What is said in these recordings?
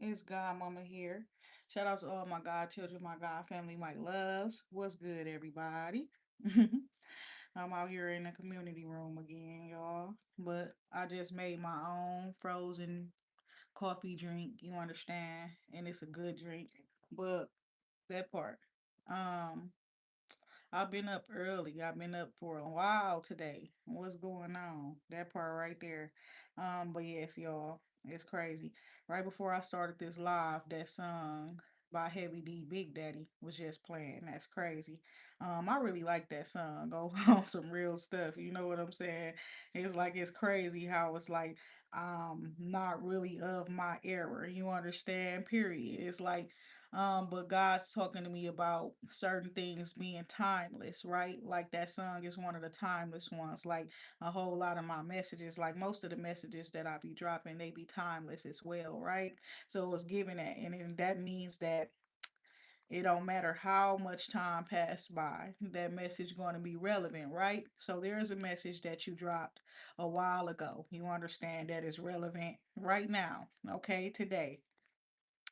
It's Godmama here. Shout out to all my God children, my God family, my loves. What's good, everybody? I'm out here in the community room again, y'all. But I just made my own frozen coffee drink, you understand? And it's a good drink. But that part. Um, I've been up early. I've been up for a while today. What's going on? That part right there. But yes, y'all, it's crazy. Right before I started this live, that song by Heavy D Big Daddy was just playing. That's crazy. I really like that song. Go on some real stuff. You know what I'm saying? It's like it's crazy how it's like not really of my era. You understand? Period. It's like but God's talking to me about certain things being timeless, right? Like that song is one of the timeless ones. Like a whole lot of my messages, like most of the messages that I be dropping, they be timeless as well, right? So it's giving that, and then that means that it don't matter how much time passed by, that message going to be relevant, right? So there's a message that you dropped a while ago. You understand that is relevant right now, okay, today.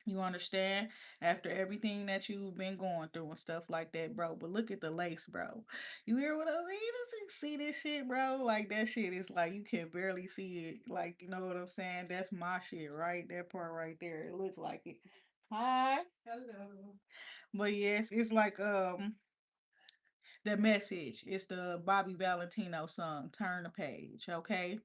You understand? After everything that you've been going through and stuff like that, bro. But look at the lace, bro. You hear what I'm saying? You see this shit, bro? Like that shit is like you can barely see it. Like, you know what I'm saying? That's my shit, right? That part right there. It looks like it. Hi. Hello. But yes, it's like the message. It's the Bobby Valentino song, Turn the Page, okay?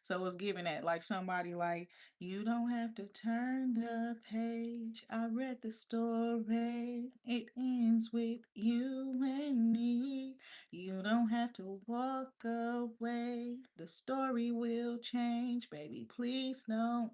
So it's giving that like somebody like, you don't have to turn the page. I read the story. It ends with you and me. You don't have to walk away. The story will change, baby. Please don't.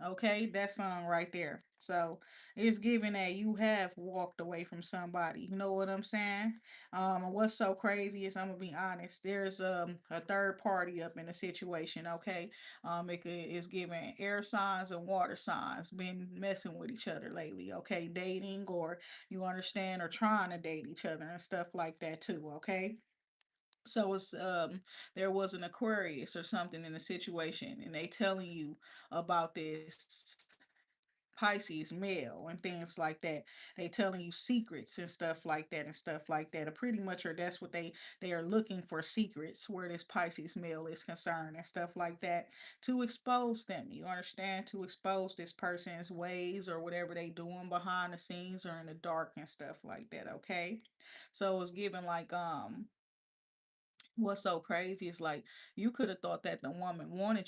Okay, that song right there. So it's giving that you have walked away from somebody. You know what I'm saying? And what's so crazy is I'm gonna be honest. There's a third party up in the situation. Okay, it's giving air signs and water signs been messing with each other lately. Okay, dating or you understand or trying to date each other and stuff like that too. Okay. So it's there was an Aquarius or something in the situation, and they telling you about this Pisces male and things like that. They telling you secrets and stuff like that and stuff like that. Or pretty much, or that's what they are looking for secrets where this Pisces male is concerned and stuff like that to expose them. You understand? To expose this person's ways or whatever they doing behind the scenes or in the dark and stuff like that. Okay, so it's given like what's so crazy is like you could have thought that the woman wanted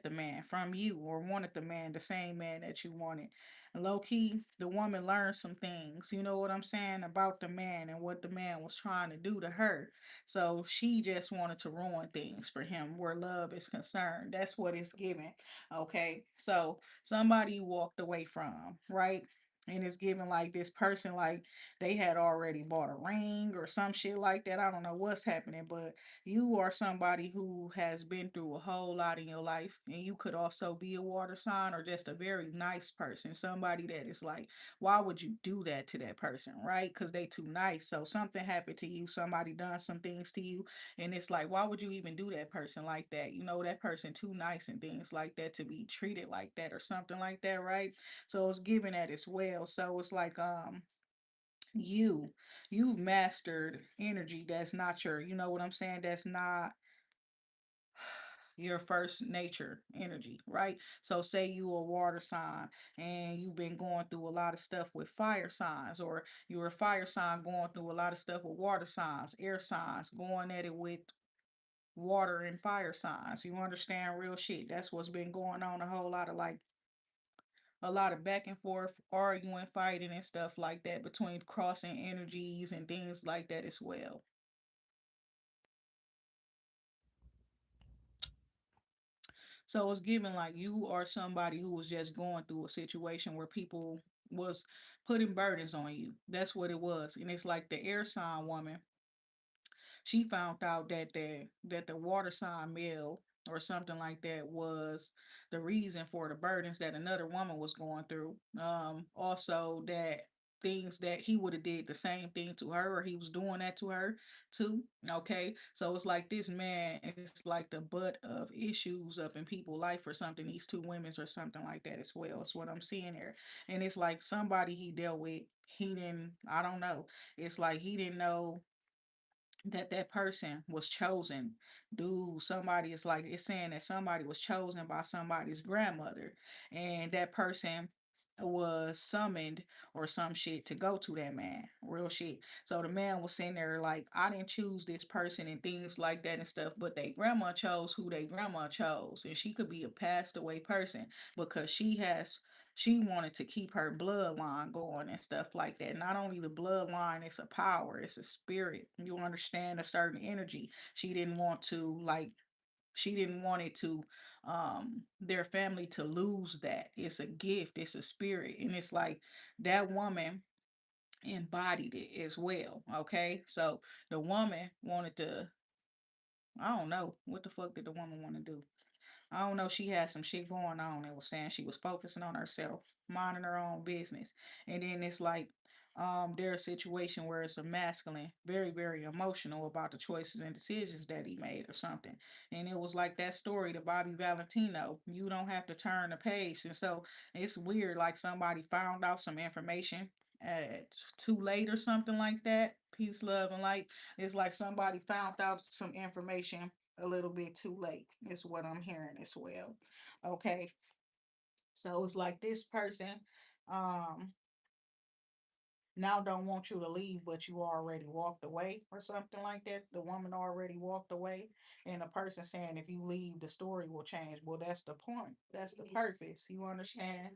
the man from you, or wanted the man, the same man that you wanted. And low key, the woman learned some things, you know what I'm saying, about the man and what the man was trying to do to her. So she just wanted to ruin things for him where love is concerned. That's what it's given. Okay. So somebody you walked away from, right? And it's given like this person, like they had already bought a ring or some shit like that. I don't know what's happening, but you are somebody who has been through a whole lot in your life, and you could also be a water sign or just a very nice person, somebody that is like, why would you do that to that person, right? Because they too nice. So something happened to you, somebody done some things to you, and it's like, why would you even do that person like that? You know, that person too nice and things like that to be treated like that or something like that, right? So it's giving that as well. So it's like you you've mastered energy that's not your, you know what I'm saying, that's not your first nature energy, right? So say you a water sign and you've been going through a lot of stuff with fire signs, or you're a fire sign going through a lot of stuff with water signs, air signs, going at it with water and fire signs. You understand real shit. That's what's been going on, a whole lot of like a lot of back and forth arguing, fighting and stuff like that between crossing energies and things like that as well. So it's given like you are somebody who was just going through a situation where people was putting burdens on you. That's what it was. And it's like the air sign woman, she found out that the water sign male or something like that was the reason for the burdens that another woman was going through. Also that things that he would have did the same thing to her, or he was doing that to her too. Okay, so it's like this man is like the butt of issues up in people's life or something. These two women's or something like that as well. It's what I'm seeing here, and it's like somebody he dealt with. He didn't. I don't know. It's like he didn't know that that person was chosen. Dude, somebody is like, it's saying that somebody was chosen by somebody's grandmother, and that person was summoned or some shit to go to that man, real shit. So the man was sitting there like, I didn't choose this person and things like that and stuff, but they grandma chose who they grandma chose, and she could be a passed away person because she wanted to keep her bloodline going and stuff like that. Not only the bloodline, it's a power, it's a spirit. You understand, a certain energy. She didn't want to like she didn't want it to their family to lose that. It's a gift, it's a spirit. And it's like that woman embodied it as well. Okay. So the woman wanted to, I don't know, what the fuck did the woman want to do? I don't know. She had some shit going on. It was saying she was focusing on herself, minding her own business. And then it's like there's a situation where it's a masculine, very, very emotional about the choices and decisions that he made or something. And it was like that story to Bobby Valentino. You don't have to turn the page. And so it's weird, like somebody found out some information at too late or something like that. Peace, love, and light. It's like somebody found out some information a little bit too late, is what I'm hearing as well. Okay. So it's like this person um now don't want you to leave, but you already walked away or something like that. The woman already walked away, and the person saying if you leave, the story will change. Well, that's the point. That's the purpose. You understand?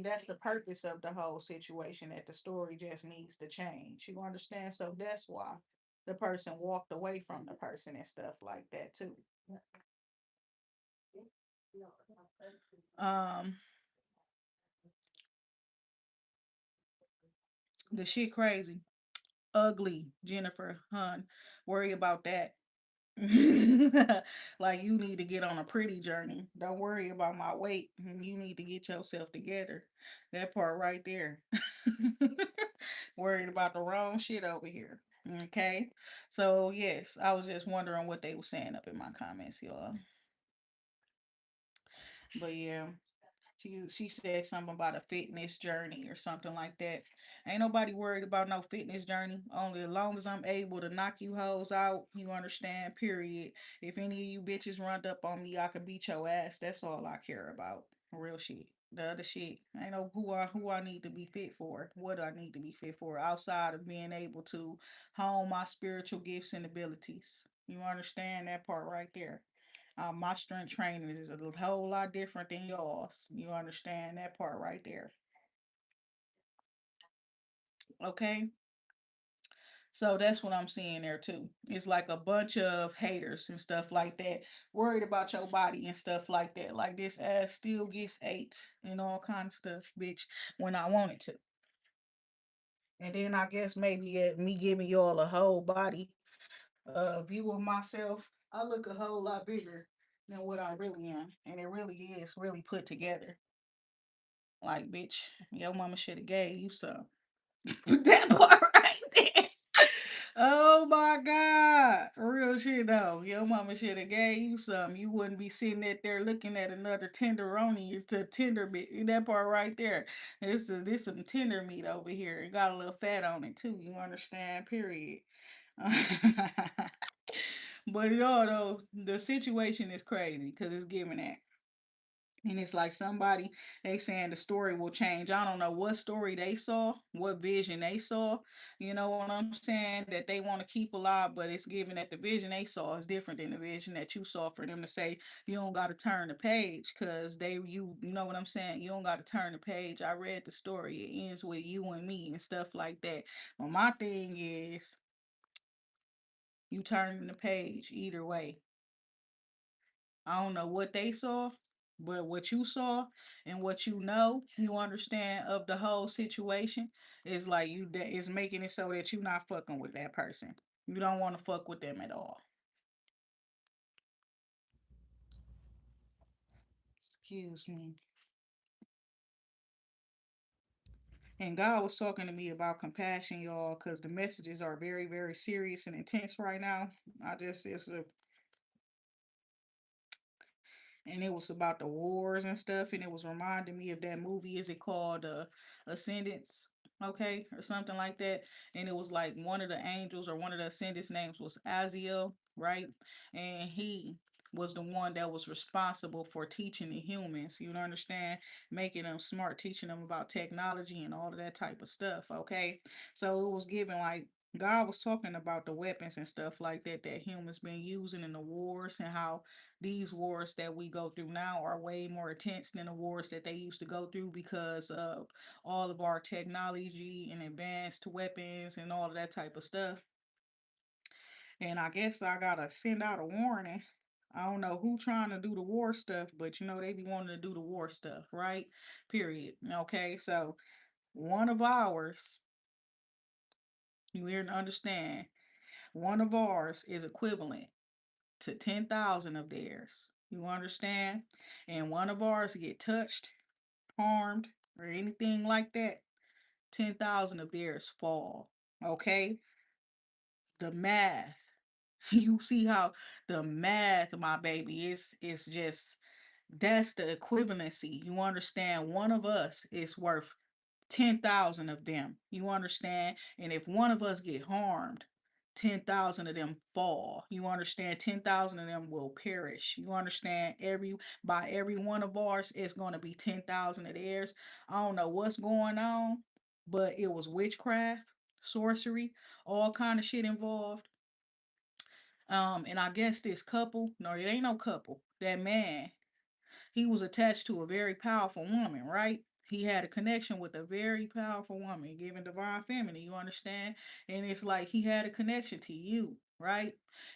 That's the purpose of the whole situation. That the story just needs to change. You understand? So that's why the person walked away from the person and stuff like that too. Um, the shit crazy, ugly Jennifer Hun. Worry about that. Like you need to get on a pretty journey. Don't worry about my weight. You need to get yourself together. That part right there. Worried about the wrong shit over here. Okay. So yes, I was just wondering what they were saying up in my comments, y'all. But yeah. She said something about a fitness journey or something like that. Ain't nobody worried about no fitness journey. Only as long as I'm able to knock you hoes out, you understand, period. If any of you bitches run up on me, I can beat your ass. That's all I care about. Real shit. The other shit. I know who I need to be fit for. What I need to be fit for outside of being able to hone my spiritual gifts and abilities. You understand that part right there. My strength training is a whole lot different than yours. You understand that part right there. Okay. So that's what I'm seeing there too. It's like a bunch of haters and stuff like that, worried about your body and stuff like that. Like this ass still gets ate and all kind of stuff, bitch, when I want it to. And then I guess maybe me giving y'all a whole body view of myself, I look a whole lot bigger than what I really am. And it really is really put together. Like, bitch, your mama should have gave you some. That part right there. Oh my God. Real shit though. Your mama should have gave you some. You wouldn't be sitting at there looking at another tenderoni. It's a tender bit. That part right there. This some tender meat over here. It got a little fat on it too. You understand? Period. But y'all though, the situation is crazy because it's giving that. And it's like somebody, they saying the story will change. I don't know what story they saw, what vision they saw. You know what I'm saying? That they want to keep alive, but it's given that the vision they saw is different than the vision that you saw. For them to say you don't got to turn the page because you know what I'm saying. You don't got to turn the page. I read the story. It ends with you and me and stuff like that. Well, my thing is you turning the page either way. I don't know what they saw, but what you saw and what you understand of the whole situation is like you that is making it so that you're not fucking with that person. You don't want to fuck with them at all. Excuse me. And God was talking to me about compassion, y'all, because the messages are very, very serious and intense right now. It's a and it was about the wars and stuff, and it was reminding me of that movie. Is it called Ascendance? Okay, or something like that. And it was like one of the angels or one of the ascendants names was Aziel, right? And he was the one that was responsible for teaching the humans, you know, understand, making them smart, teaching them about technology and all of that type of stuff. Okay, so it was given like God was talking about the weapons and stuff like that that humans been using in the wars, and how these wars that we go through now are way more intense than the wars that they used to go through because of all of our technology and advanced weapons and all of that type of stuff. And I guess I gotta send out a warning. I don't know who trying to do the war stuff, but you know they be wanting to do the war stuff, right? Period. Okay, so one of ours, you hear and understand, one of ours is equivalent to 10,000 of theirs. You understand? And one of ours get touched, harmed, or anything like that, 10,000 of theirs fall. Okay? The math. You see how the math, my baby, is just that's the equivalency. You understand? One of us is worth 10,000 of them. You understand? And if one of us get harmed, 10,000 of them fall. You understand? 10,000 of them will perish. You understand? Every one of ours, it's going to be 10,000 of theirs. I don't know what's going on, but it was witchcraft, sorcery, all kind of shit involved. And I guess this couple, no, it ain't no couple. That man, he was attached to a very powerful woman, right? He had a connection with a very powerful woman, given divine feminine, you understand? And it's like he had a connection to you, right?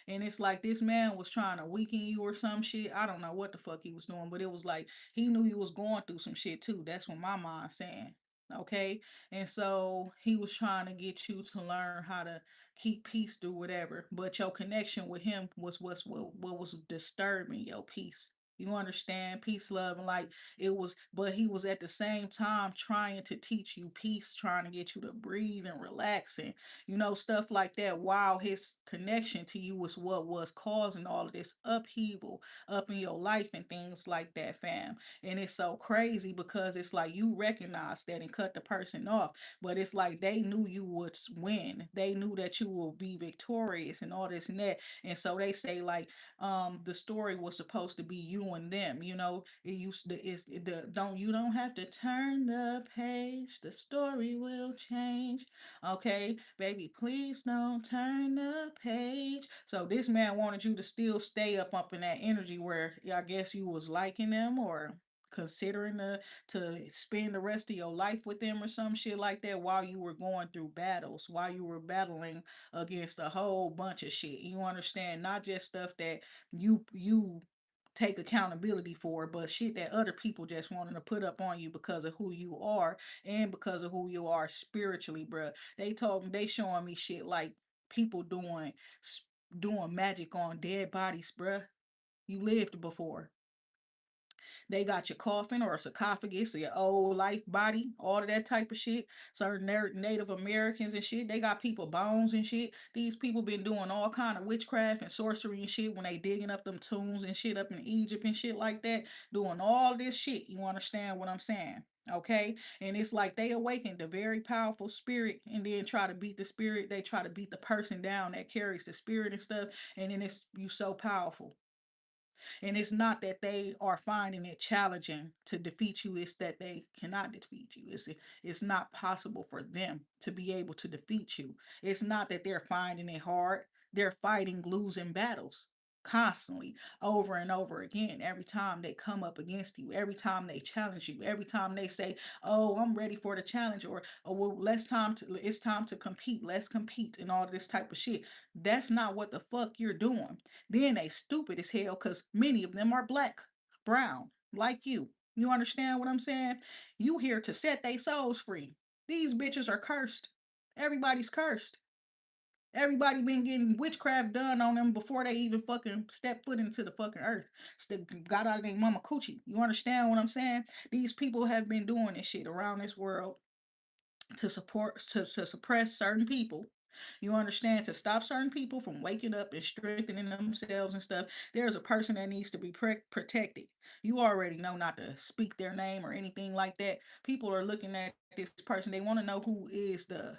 And it's like this man was trying to weaken you or some shit. I don't know what the fuck he was doing, but it was like he knew you was going through some shit too. That's what my mind's saying. Okay. And so he was trying to get you to learn how to keep peace through whatever. But your connection with him was what was disturbing your peace. You understand? Peace, love, and like it was, but he was at the same time trying to teach you peace, trying to get you to breathe and relax and, you know, stuff like that. While his connection to you was what was causing all of this upheaval up in your life and things like that, fam. And it's so crazy because it's like you recognize that and cut the person off, but it's like they knew you would win. They knew that you will be victorious and all this and that. And so they say, like, the story was supposed to be you and them, you know. It used to is the don't you don't have to turn the page, the story will change. Okay, baby, please don't turn the page. So this man wanted you to still stay up in that energy where I guess you was liking them or considering to spend the rest of your life with them or some shit like that while you were going through battles, while you were battling against a whole bunch of shit. You understand? Not just stuff that you take accountability for, but shit that other people just wanting to put up on you because of who you are and because of who you are spiritually, bruh. They told me they showing me shit like people doing magic on dead bodies, bruh. You lived before. They got your coffin or a sarcophagus or your old life body, all of that type of shit. Certain Native Americans and shit, they got people bones and shit. These people been doing all kind of witchcraft and sorcery and shit when they digging up them tombs and shit up in Egypt and shit like that, doing all this shit. You understand what I'm saying? Okay, and it's like they awakened a very powerful spirit and then try to beat the spirit. They try to beat the person down that carries the spirit and stuff, and then it's you so powerful. And it's not that they are finding it challenging to defeat you, it's that they cannot defeat you. It's not possible for them to be able to defeat you. It's not that they're finding it hard. They're fighting losing battles constantly over and over again every time they come up against you, every time they challenge you, every time they say, oh, I'm ready for the challenge, or oh, well, it's time to compete, let's compete, and all this type of shit. That's not what the fuck you're doing. Then they stupid as hell because many of them are black, brown, like you. You understand what I'm saying? You here to set their souls free. These bitches are cursed. Everybody's cursed. Everybody been getting witchcraft done on them before they even fucking step foot into the fucking earth. Got out of their mama coochie. You understand what I'm saying? These people have been doing this shit around this world to suppress certain people. You understand? To stop certain people from waking up and strengthening themselves and stuff, there's a person that needs to be protected. You already know not to speak their name or anything like that. People are looking at this person. They want to know who is the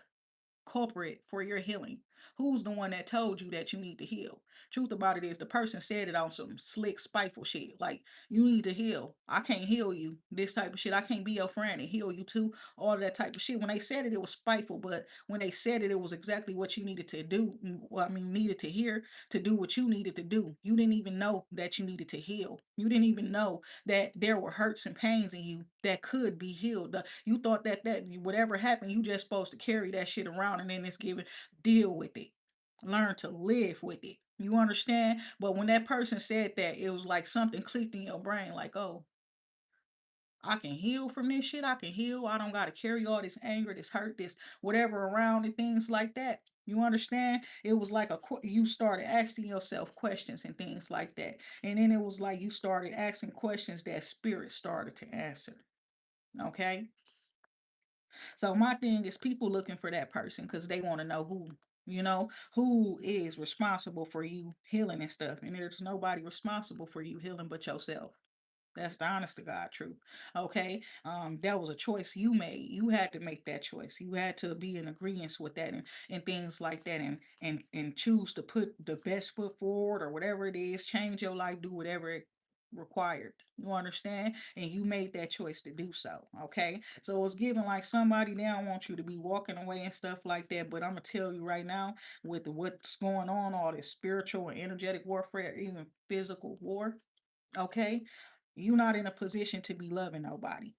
culprit for your healing. Who's the one that told you that you need to heal? Truth about it is the person said it on some slick, spiteful shit. Like, you need to heal. I can't heal you. This type of shit. I can't be your friend and heal you too. All of that type of shit. When they said it, it was spiteful, but when they said it, it was exactly what you needed to do. Well, I mean, needed to hear to do what you needed to do. You didn't even know that you needed to heal. You didn't even know that there were hurts and pains in you that could be healed. You thought that whatever happened, you just supposed to carry that shit around and then it's given deal with it. Learn to live with it. You understand? But when that person said that, it was like something clicked in your brain, like, oh, I can heal from this shit. I can heal. I don't gotta carry all this anger, this hurt, this whatever around and things like that. You understand? It was like you started asking yourself questions and things like that, and then it was like you started asking questions that spirit started to answer. Okay, so my thing is people looking for that person because they want to know who is responsible for you healing and stuff, and there's nobody responsible for you healing but yourself. That's the honest to God truth. Okay. That was a choice you made. You had to make that choice. You had to be in agreement with that and things like that and choose to put the best foot forward or whatever it is, change your life, do whatever it required. You understand? And you made that choice to do so. Okay. So it's given like somebody they don't want you to be walking away and stuff like that. But I'm gonna tell you right now, with what's going on, all this spiritual and energetic warfare, even physical war, okay, you're not in a position to be loving nobody.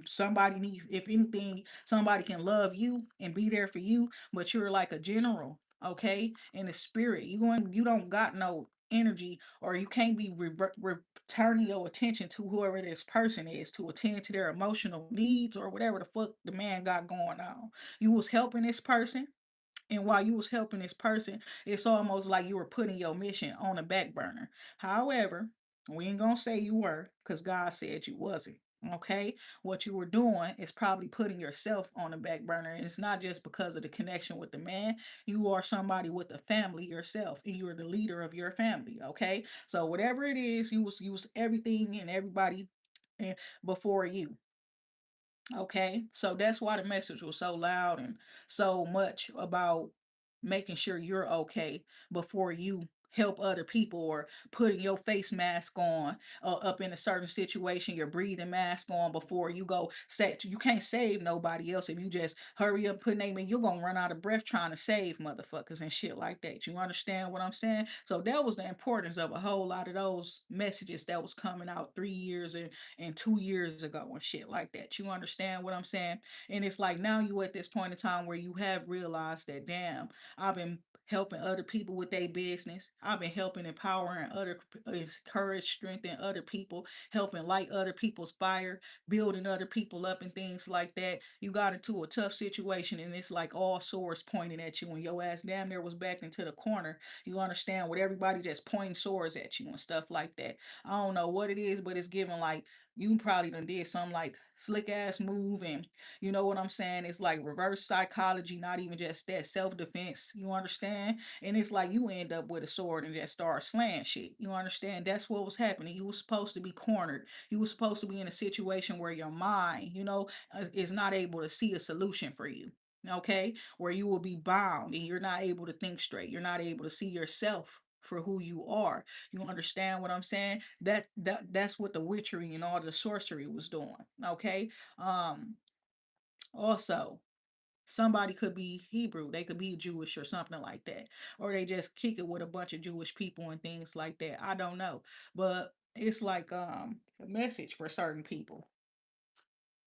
Somebody needs, if anything, somebody can love you and be there for you, but you're like a general, okay, in the spirit. You don't got no energy, or you can't be turning your attention to whoever this person is to attend to their emotional needs or whatever the fuck the man got going on. You was helping this person, and while you was helping this person, it's almost like you were putting your mission on a back burner. However, we ain't gonna say you were, because God said you wasn't. Okay, what you were doing is probably putting yourself on the back burner, and it's not just because of the connection with the man. You are somebody with a family yourself, and you're the leader of your family. Okay, so whatever it is, you was everything and everybody eh, before you. Okay, so that's why the message was so loud and so much about making sure you're okay before you help other people, or putting your face mask on up in a certain situation, your breathing mask on before you go say. You can't save nobody else if you just hurry up put name in. You're gonna run out of breath trying to save motherfuckers and shit like that. You understand what I'm saying? So that was the importance of a whole lot of those messages that was coming out 3 years and 2 years ago and shit like that. You understand what I'm saying? And it's like now you at this point in time where you have realized that, damn, I've been helping other people with their business. I've been helping empowering encourage, strengthen other people, helping light other people's fire, building other people up and things like that. You got into a tough situation and it's like all swords pointing at you and your ass damn near was backed into the corner. You understand, with everybody just pointing swords at you and stuff like that. I don't know what it is, but it's given like you probably done did some like slick ass move, and you know what I'm saying? It's like reverse psychology, not even just that self defense. You understand? And it's like you end up with a sword and just start slaying shit. You understand? That's what was happening. You were supposed to be cornered. You were supposed to be in a situation where your mind, is not able to see a solution for you. Okay, where you will be bound and you're not able to think straight. You're not able to see yourself for who you are. You understand what I'm saying? That's what the witchery and all the sorcery was doing. Okay. Also, somebody could be Hebrew, they could be Jewish or something like that, or they just kick it with a bunch of Jewish people and things like that. I don't know, but it's like a message for certain people,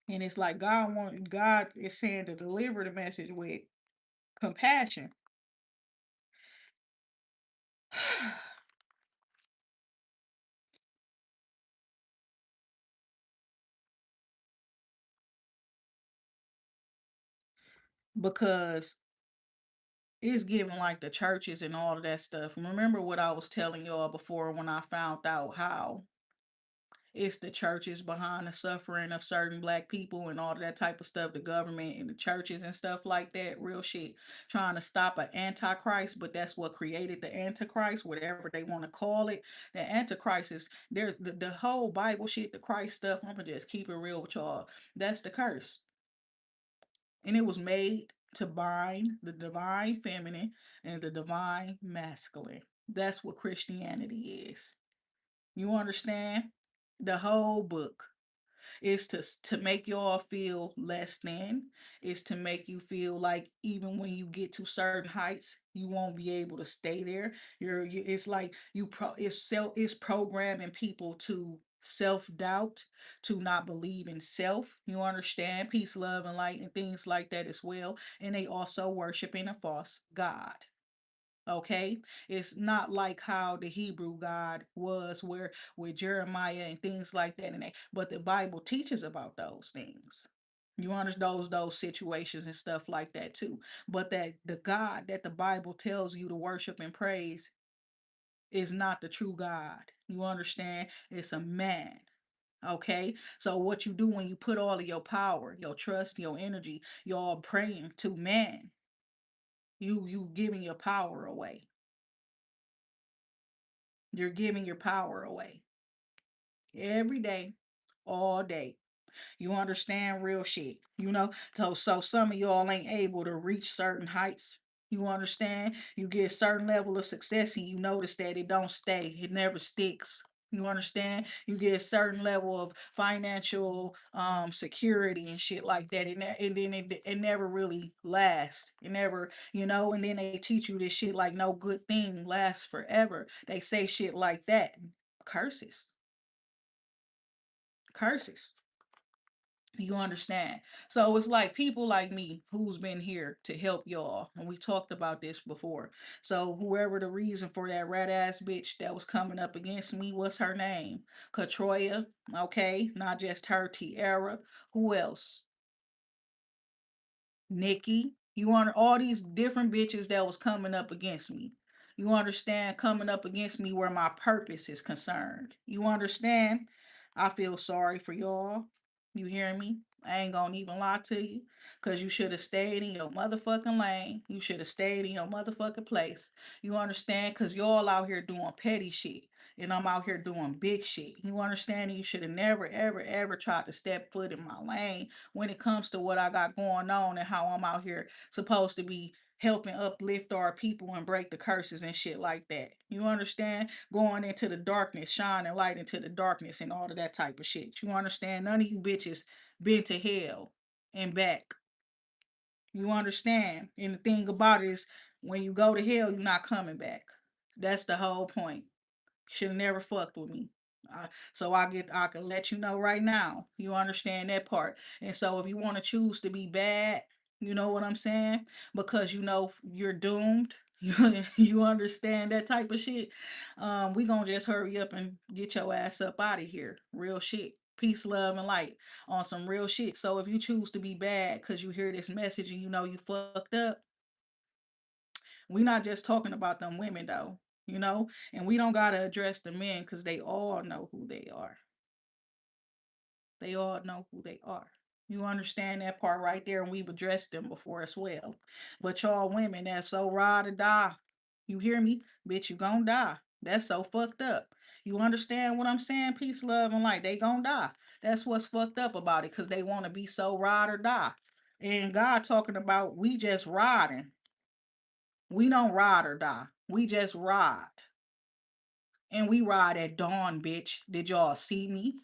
and it's like God is saying to deliver the message with compassion. Because it's given like the churches and all of that stuff. Remember what I was telling y'all before when I found out how It's the churches behind the suffering of certain black people and all of that type of stuff, the government and the churches and stuff like that, real shit. Trying to stop an antichrist, but that's what created the antichrist, whatever they want to call it. The antichrist is there's the whole Bible shit, the Christ stuff. I'm gonna just keep it real with y'all. That's the curse. And it was made to bind the divine feminine and the divine masculine. That's what Christianity is. You understand? The whole book is to make y'all feel less than. Is to make you feel like even when you get to certain heights, you won't be able to stay there. It's like it's programming people to self-doubt, to not believe in self. You understand? Peace, love, and light, and things like that as well. And they also worshiping a false god. Okay, it's not like how the Hebrew God was, where with Jeremiah and things like that, but the Bible teaches about those things. You understand those situations and stuff like that too. But that the God that the Bible tells you to worship and praise is not the true God. You understand? It's a man. Okay, so what you do when you put all of your power, your trust, your energy, you're praying to man, you giving your power away. You're giving your power away every day, all day. You understand real shit, So some of y'all ain't able to reach certain heights. You understand? You get a certain level of success and you notice that it don't stay. It never sticks. You understand? You get a certain level of financial security and shit like that, and then it never really lasts. It never, and then they teach you this shit like no good thing lasts forever. They say shit like that. Curses. Curses. You understand? So it's like people like me who's been here to help y'all. And we talked about this before. So whoever the reason for that rat ass bitch that was coming up against me, what's her name? Katroya, okay? Not just her, Tiara. Who else? Nikki. You want all these different bitches that was coming up against me. You understand? Coming up against me where my purpose is concerned. You understand? I feel sorry for y'all. You hear me? I ain't gonna even lie to you. Cause you should have stayed in your motherfucking lane. You should have stayed in your motherfucking place. You understand? Cause y'all out here doing petty shit. And I'm out here doing big shit. You understand? You should have never, ever, ever tried to step foot in my lane when it comes to what I got going on and how I'm out here supposed to be helping uplift our people and break the curses and shit like that. You understand? Going into the darkness, shining light into the darkness and all of that type of shit. You understand? None of you bitches been to hell and back. You understand? And the thing about it is when you go to hell, you're not coming back. That's the whole point. Should have never fucked with me. So I can let you know right now. You understand that part. And so if you want to choose to be bad, you know what I'm saying? Because you know you're doomed. You understand that type of shit. We gonna just hurry up and get your ass up out of here. Real shit. Peace, love, and light on some real shit. So if you choose to be bad because you hear this message and you know you fucked up, we not just talking about them women though, and we don't gotta address the men because they all know who they are. They all know who they are. You understand that part right there, and we've addressed them before as well. But y'all women that's so raw to die. You hear me? Bitch, you gonna die. That's so fucked up. You understand what I'm saying? Peace, love, and light. They gonna die. That's what's fucked up about it, because they want to be so ride or die. And God talking about we just riding. We don't ride or die. We just ride. And we ride at dawn, bitch. Did y'all see me?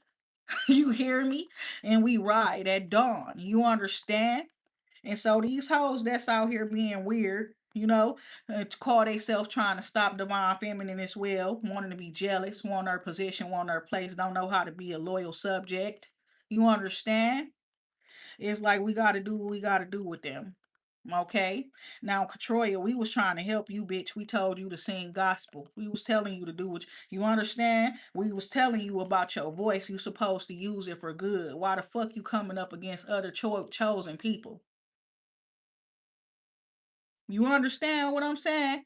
You hear me? And we ride at dawn. You understand? And so these hoes that's out here being weird, to call themselves trying to stop divine feminine as well, wanting to be jealous, want her position, want her place, don't know how to be a loyal subject. You understand? It's like we gotta do what we gotta do with them. Okay. Now, Katroya, we was trying to help you, bitch. We told you to sing gospel. We was telling you to do what you understand. We was telling you about your voice. You supposed to use it for good. Why the fuck you coming up against other chosen people? You understand what I'm saying?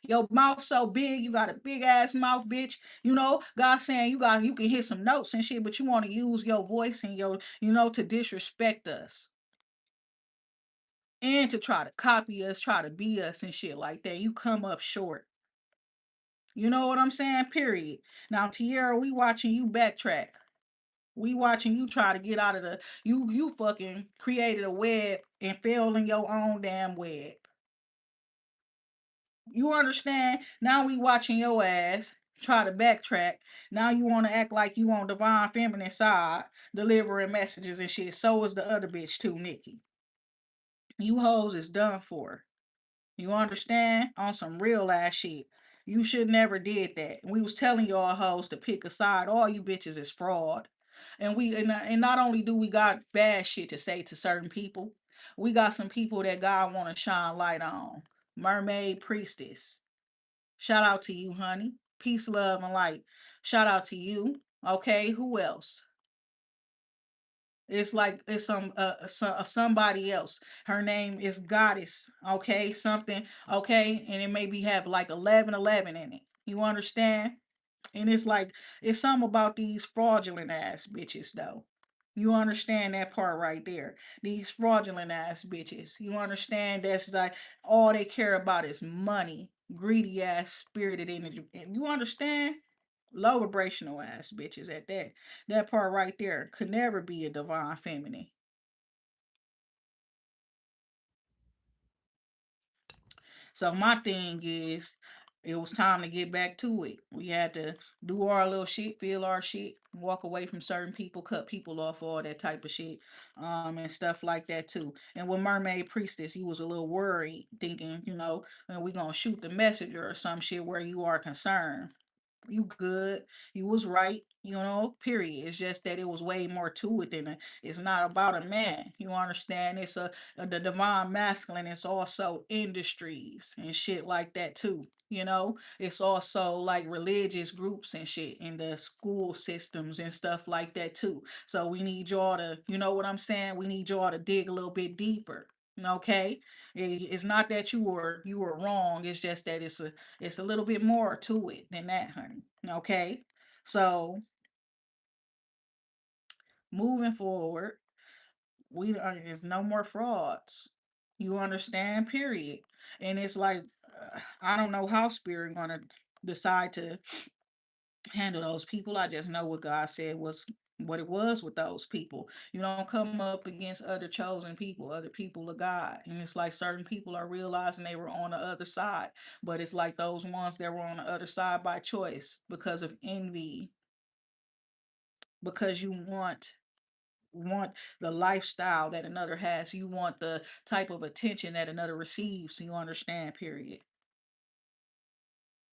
Your mouth so big, you got a big ass mouth, bitch. God saying you can hit some notes and shit, but you want to use your voice and to disrespect us and to try to copy us, try to be us and shit like that. You come up short. You know what I'm saying? Period. Now, Tierra, we watching you backtrack. We watching you try to get out of the you fucking created a web and fell in your own damn web. You understand? Now we watching your ass try to backtrack. Now you want to act like you on divine feminine side, delivering messages and shit. So is the other bitch too, Nikki. You hoes is done for. You understand? On some real ass shit. You should never did that. We was telling y'all hoes to pick a side. All you bitches is fraud. And not only do we got bad shit to say to certain people, we got some people that God want to shine light on. Mermaid Priestess. Shout out to you, honey. Peace, love, and light. Shout out to you. Okay, who else? It's like it's somebody else. Her name is Goddess. Okay, something. Okay, and it maybe have like 1111 in it. You understand? And it's like it's something about these fraudulent ass bitches though. You understand that part right there. These fraudulent ass bitches. You understand that's like all they care about is money. Greedy ass spirited energy. You understand? Low vibrational ass bitches at that. That part right there could never be a divine feminine. So my thing is, it was time to get back to it. We had to do our little shit, feel our shit, walk away from certain people, cut people off, all that type of shit, and stuff like that too. And with Mermaid Priestess, you was a little worried, thinking, and we gonna shoot the messenger or some shit where you are concerned. You good. You was right. Period. It's just that it was way more to it than it's not about a man. You understand? It's the divine masculine. It's also industries and shit like that too. It's also like religious groups and shit in the school systems and stuff like that too. So we need y'all to, you know what I'm saying? We need y'all to dig a little bit deeper. Okay, it's not that you were wrong. It's just that it's a little bit more to it than that, honey. Okay, so moving forward, there's no more frauds. You understand? Period. And it's like I don't know how spirit gonna decide to handle those people. I just know what God said was what it was with those people. You don't come up against other chosen people, other people of God. And it's like certain people are realizing they were on the other side. But it's like those ones that were on the other side by choice because of envy, because you want the lifestyle that another has. You want the type of attention that another receives. You understand, period.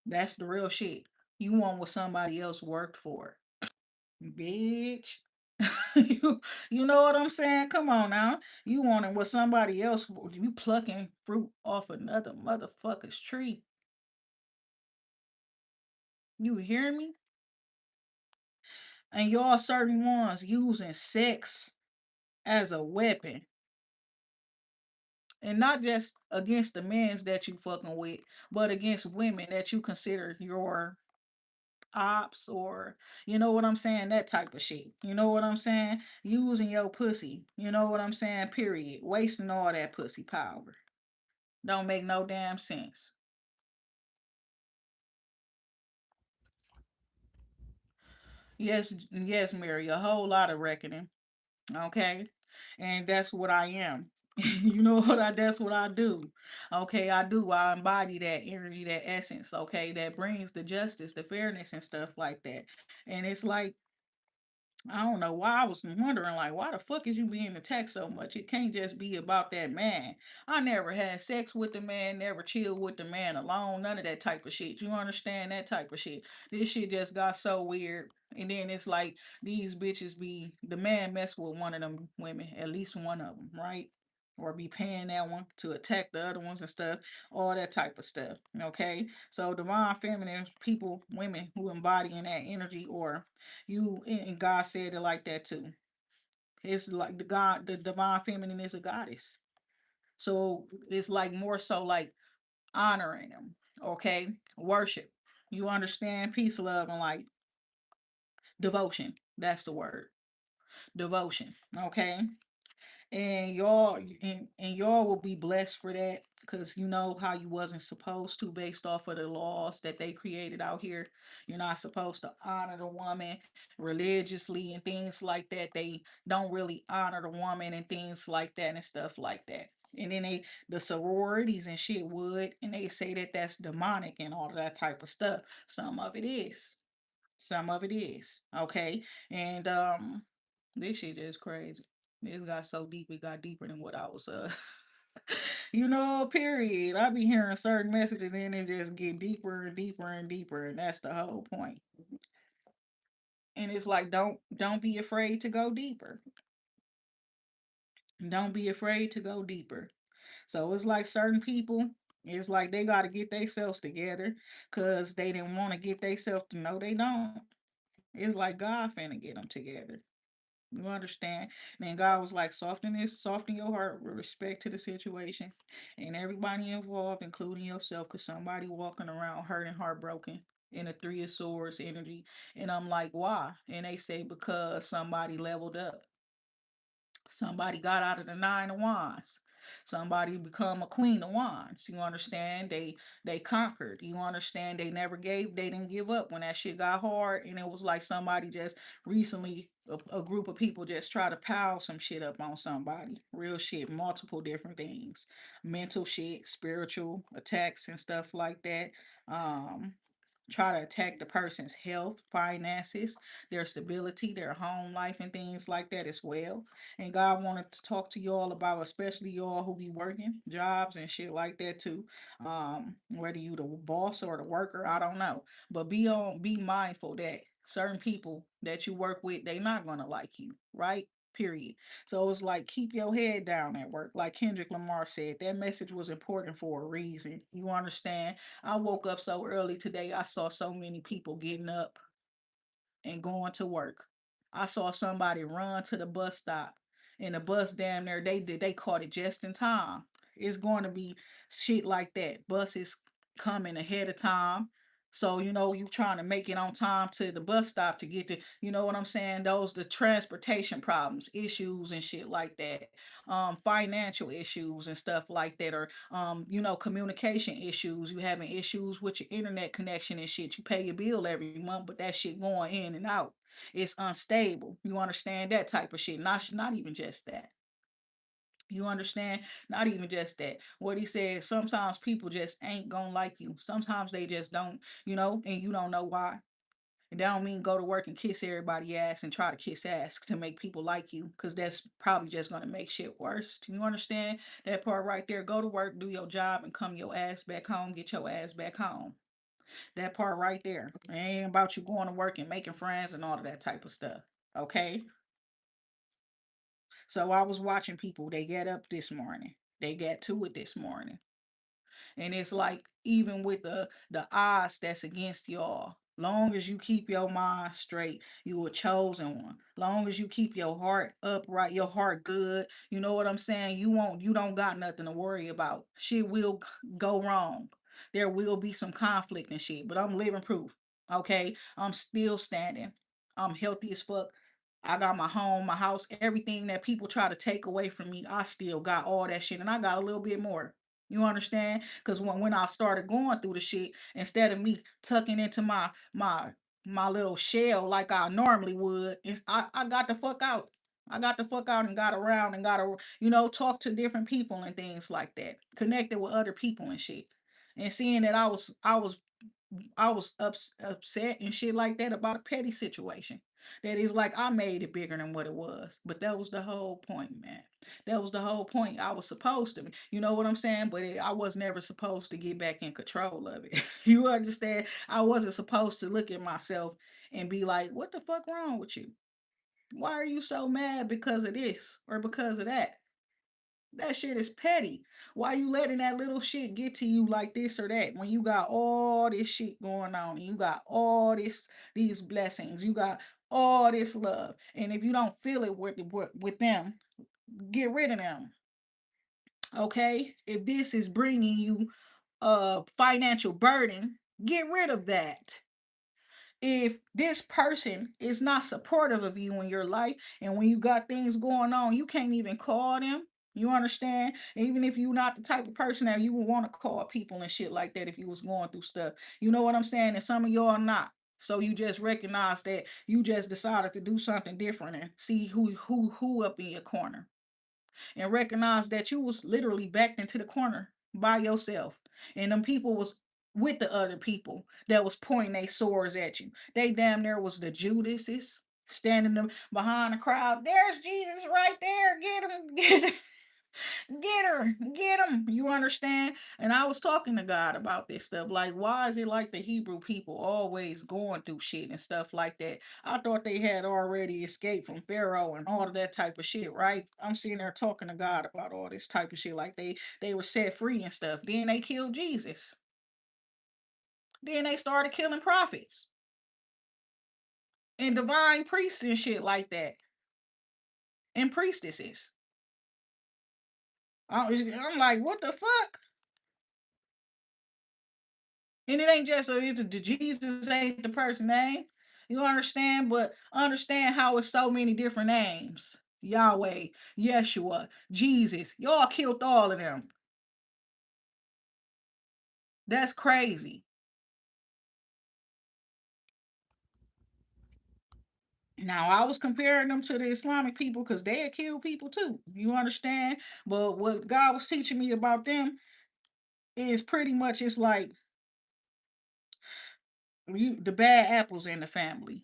That's the real shit. You want what somebody else worked for. Bitch. you know what I'm saying? Come on now. You wanting what somebody else you plucking fruit off another motherfucker's tree. You hear me? And y'all certain ones using sex as a weapon. And not just against the men's that you fucking with, but against women that you consider your ops or you know what I'm saying, that type of shit. You know what I'm saying? Using your pussy. You know what I'm saying? Period. Wasting all that pussy power. Don't make no damn sense. Yes, yes, Mary, a whole lot of reckoning. Okay. And that's what I am. That's what I do. Okay, I do. I embody that energy, that essence, okay, that brings the justice, the fairness and stuff like that. And it's like I don't know why I was wondering, like, why the fuck is you being attacked so much? It can't just be about that man. I never had sex with the man, never chilled with the man alone, none of that type of shit. You understand that type of shit? This shit just got so weird. And then it's like these bitches be the man mess with one of them women, at least one of them, right? Or be paying that one to attack the other ones and stuff, all that type of stuff. Okay, so divine feminine people, women who embody in that energy, or you and God said it like that too. It's like the divine feminine is a goddess. So it's like more so like honoring them. Okay, worship. You understand? Peace, love, and like devotion. That's the word. Devotion. Okay. And y'all will be blessed for that because you know how you wasn't supposed to based off of the laws that they created out here. You're not supposed to honor the woman religiously and things like that. They don't really honor the woman and things like that and stuff like that. And then the sororities and shit would, and they say that that's demonic and all of that type of stuff. Some of it is. Some of it is. Okay. And this shit is crazy. This got so deep, it got deeper than what I was period. I be hearing certain messages and it just get deeper and deeper and deeper, and that's the whole point. And it's like don't be afraid to go deeper. Don't be afraid to go deeper. So it's like certain people, it's like they gotta get themselves together because they didn't want to get themselves to know they don't. It's like God finna get them together. You understand? Then God was like, soften your heart with respect to the situation and everybody involved, including yourself, because somebody walking around hurt and heartbroken in a Three of Swords energy. And I'm like, why? And they say, because somebody leveled up. Somebody got out of the Nine of Wands. Somebody become a Queen of Wands. You understand? They conquered. You understand? They never gave. They didn't give up when that shit got hard. And it was like somebody just recently, a group of people just try to pile some shit up on somebody. Real shit. Multiple different things. Mental shit, spiritual attacks and stuff like that. Um, Try to attack the person's health, finances, their stability, their home life, and things like that as well. And God wanted to talk to y'all about, especially y'all who be working jobs and shit like that too. Whether you the boss or the worker, I don't know, but be mindful that certain people that you work with, they not gonna like you, right? Period. So it's like keep your head down at work. Like Kendrick Lamar said, that message was important for a reason. You understand? I woke up so early today. I saw so many people getting up and going to work. I saw somebody run to the bus stop and the bus damn near they caught it just in time. It's going to be shit like that. Buses coming ahead of time. So, you trying to make it on time to the bus stop to get to, you know what I'm saying? Those the transportation problems, issues and shit like that. Financial issues and stuff like that, or communication issues. You having issues with your internet connection and shit. You pay your bill every month, but that shit going in and out. It's unstable. You understand that type of shit. Not even just that. You understand? Not even just that. What he said, sometimes people just ain't gonna like you. Sometimes they just don't, and you don't know why. And that don't mean go to work and kiss everybody ass and try to kiss ass to make people like you, because that's probably just gonna make shit worse. Do you understand that part right there? Go to work, do your job, and come your ass back home. Get your ass back home. That part right there. It ain't about you going to work and making friends and all of that type of stuff. Okay? So I was watching people, they get up this morning. They got to it this morning. And it's like even with the odds that's against y'all, long as you keep your mind straight, you a chosen one. Long as you keep your heart upright, your heart good, you know what I'm saying? You don't got nothing to worry about. Shit will go wrong. There will be some conflict and shit, but I'm living proof. Okay? I'm still standing. I'm healthy as fuck. I got my home, my house, everything that people try to take away from me. I still got all that shit, and I got a little bit more. You understand? Because when I started going through the shit, instead of me tucking into my little shell like I normally would, I got the fuck out. I got the fuck out and got around and got to, talk to different people and things like that. Connected with other people and shit. And seeing that I was upset and shit like that about a petty situation. That is like I made it bigger than what it was. But that was the whole point, man. That was the whole point. I was supposed to, you know what I'm saying? But I was never supposed to get back in control of it. You understand? I wasn't supposed to look at myself and be like, what the fuck wrong with you? Why are you so mad because of this or because of that? That shit is petty. Why you letting that little shit get to you like this or that when you got all this shit going on and you got all these blessings, you got all this love, and if you don't feel it with them, get rid of them. Okay, if this is bringing you financial burden, get rid of that. If this person is not supportive of you in your life, and when you got things going on, you can't even call them. You understand? Even if you're not the type of person that you would want to call people and shit like that if you was going through stuff. You know what I'm saying? And some of y'all not. So you just recognize that you just decided to do something different and see who up in your corner, and recognize that you was literally backed into the corner by yourself, and them people was with the other people that was pointing their swords at you. They damn near was the Judases standing them behind the crowd. There's Jesus right there. Get him, get him. Get her, get him. You understand? And I was talking to God about this stuff. Like, why is it like the Hebrew people always going through shit and stuff like that? I thought they had already escaped from Pharaoh and all of that type of shit, right? I'm sitting there talking to God about all this type of shit. Like they were set free and stuff. Then they killed Jesus. Then they started killing prophets and divine priests and shit like that, and priestesses. I'm like, what the fuck? And it ain't just the Jesus ain't the person name. You understand? But understand how it's so many different names. Yahweh, Yeshua, Jesus. Y'all killed all of them. That's crazy. Now I was comparing them to the Islamic people because they had killed people too. You understand? But what God was teaching me about them is pretty much it's like the bad apples in the family.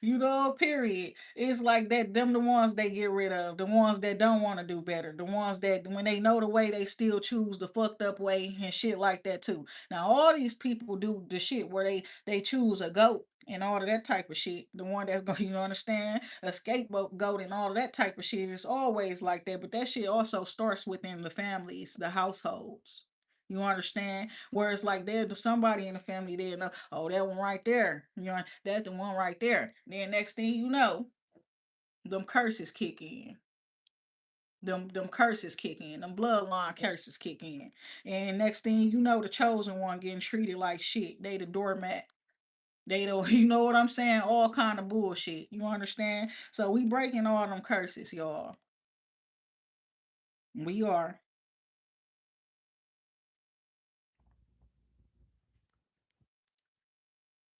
Period. It's like that, them the ones they get rid of, the ones that don't want to do better, the ones that when they know the way they still choose the fucked up way and shit like that too. Now all these people do the shit where they choose a goat and all of that type of shit. The one that's going, you understand, a scapegoat goat and all of that type of shit is always like that. But that shit also starts within the families, the households. You understand? Whereas like there's somebody in the family there, know, oh, that one right there. That's the one right there. Then next thing you know, them curses kick in. Them curses kick in. Them bloodline curses kick in. And next thing you know, the chosen one getting treated like shit. They the doormat. They don't, you know what I'm saying? All kind of bullshit. You understand? So we breaking all them curses, y'all. We are.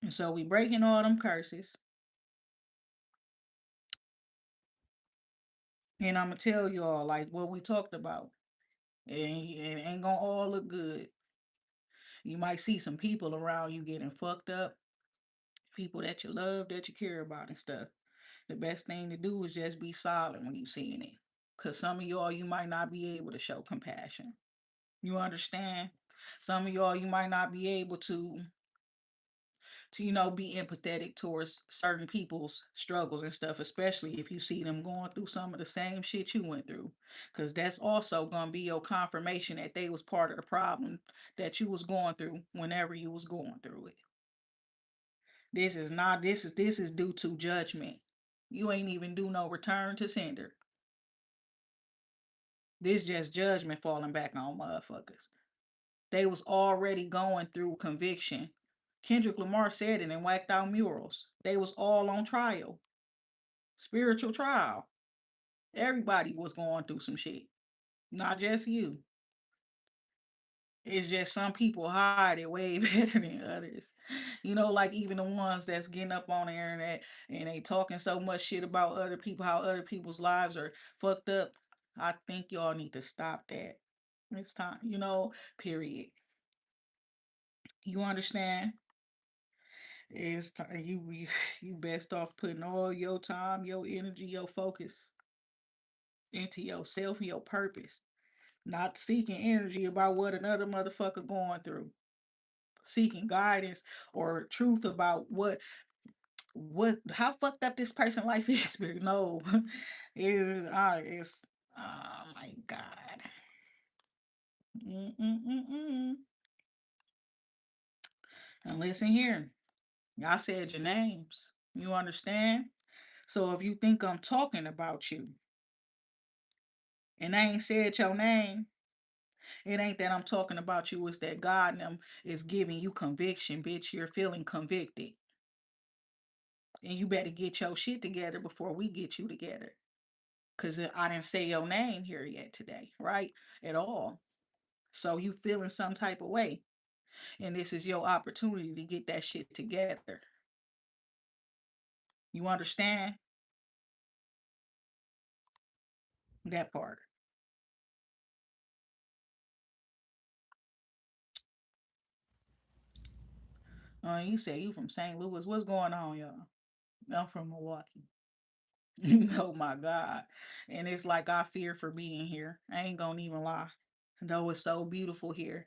And so we breaking all them curses. And I'm gonna tell y'all like what we talked about. And it ain't gonna all look good. You might see some people around you getting fucked up, people that you love, that you care about and stuff. The best thing to do is just be silent when you seeing it. Cause some of y'all you might not be able to show compassion. You understand? Some of y'all you might not be able to be empathetic towards certain people's struggles and stuff, especially if you see them going through some of the same shit you went through, because that's also gonna be your confirmation that they was part of the problem that you was going through whenever you was going through it. This is due to judgment. You ain't even do no return to sender. This just judgment falling back on motherfuckers. They was already going through conviction. Kendrick Lamar said it in Whacked Out Murals. They was all on trial, spiritual trial. Everybody was going through some shit, not just you. It's just some people hide it way better than others. Like even the ones that's getting up on the internet and they talking so much shit about other people, how other people's lives are fucked up. I think y'all need to stop that. It's time, period. You understand? It's time you best off putting all your time, your energy, your focus into yourself and your purpose. Not seeking energy about what another motherfucker going through. Seeking guidance or truth about what how fucked up this person life is. But no, it's oh my god. Mm-mm-mm-mm. And listen here, y'all said your names. You understand? So if you think I'm talking about you and I ain't said your name, It ain't that I'm talking about you, it's that God and them is giving you conviction, bitch. You're feeling convicted. And you better get your shit together before we get you together. Cause I didn't say your name here yet today, right? At all. So you feeling some type of way. And this is your opportunity to get that shit together. You understand that part? You say you from St. Louis. What's going on, y'all? I'm from Milwaukee. Oh my God. And it's like I fear for being here. I ain't gonna even lie. Though it's so beautiful here.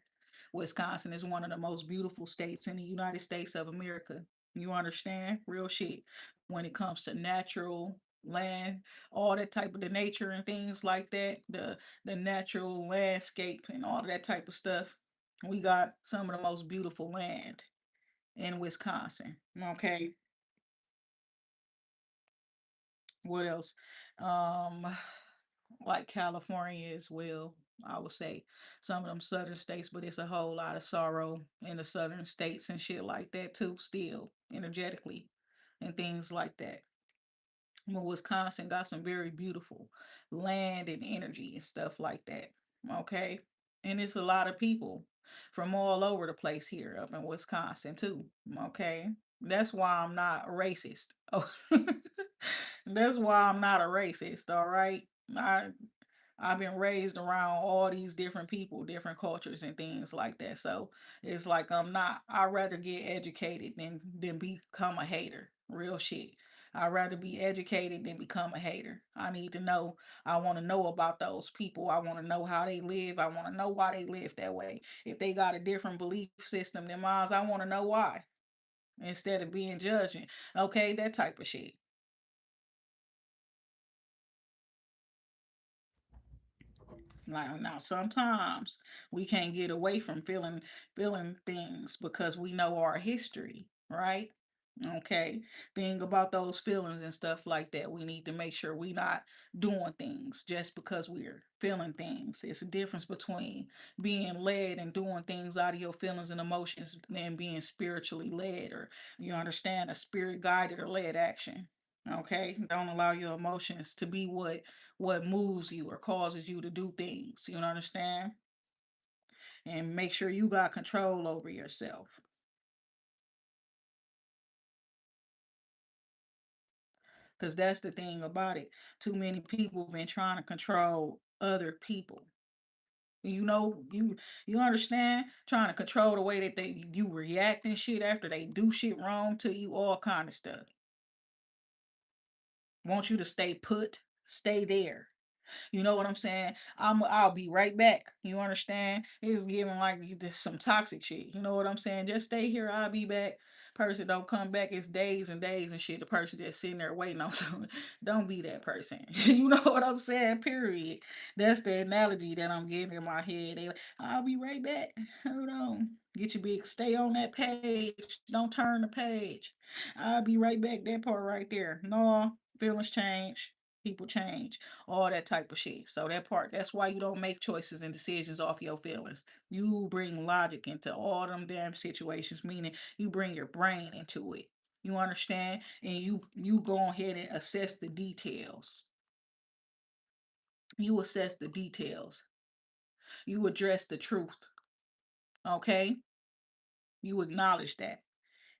Wisconsin is one of the most beautiful states in the United States of America. You understand? Real shit. When it comes to natural land, all that type of the nature and things like that, the natural landscape and all that type of stuff. We got some of the most beautiful land in Wisconsin. Okay. What else? Um, like California as well. I would say some of them southern states, but it's a whole lot of sorrow in the southern states and shit like that too, still energetically and things like that. But Wisconsin got some very beautiful land and energy and stuff like that. Okay. And it's a lot of people from all over the place here up in Wisconsin too. Okay. That's why I'm not a racist. Oh, that's why I'm not a racist. All right. I I've been raised around all these different people, different cultures and things like that. So it's like I'm not. I'd rather get educated than become a hater. Real shit. I'd rather be educated than become a hater. I need to know. I want to know about those people. I want to know how they live. I want to know why they live that way. If they got a different belief system than mine, I want to know why. Instead of being judging. Okay, that type of shit. Like now, sometimes we can't get away from feeling things because we know our history, right? Okay. Thing about those feelings and stuff like that, we need to make sure we not doing things just because we're feeling things. It's a difference between being led and doing things out of your feelings and emotions than being spiritually led or you understand a spirit guided or led action. Okay, don't allow your emotions to be what moves you or causes you to do things. You understand? And make sure you got control over yourself. Because that's the thing about it. Too many people been trying to control other people. You understand? Trying to control the way that you react and shit after they do shit wrong to you, all kind of stuff. Want you to stay put, stay there. You know what I'm saying? I'll be right back. You understand? It's giving like you just some toxic shit. You know what I'm saying? Just stay here. I'll be back. Person don't come back. It's days and days and shit. The person just sitting there waiting on something. Don't be that person. You know what I'm saying? Period. That's the analogy that I'm getting in my head. They like, I'll be right back. Hold on. Get your big stay on that page. Don't turn the page. I'll be right back. That part right there. No, feelings change. People change all that type of shit. So that part, that's why you don't make choices and decisions off your feelings. You bring logic into all them damn situations, meaning you bring your brain into it. You understand? And you go ahead and assess the details. You assess the details. You address the truth. Okay? You acknowledge that.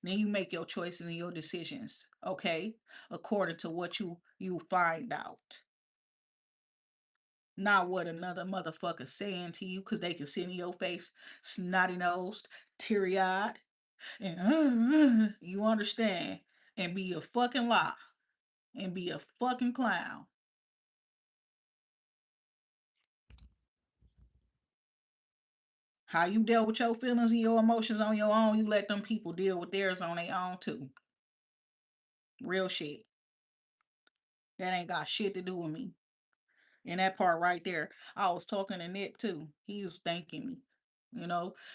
Then you make your choices and your decisions, okay? According to what you find out. Not what another motherfucker saying to you because they can see in your face, snotty nosed, teary eyed, and you understand, and be a fucking lie and be a fucking clown. How you dealt with your feelings and your emotions on your own, you let them people deal with theirs on their own too. Real shit. That ain't got shit to do with me. And that part right there, I was talking to Nip too. He was thanking me,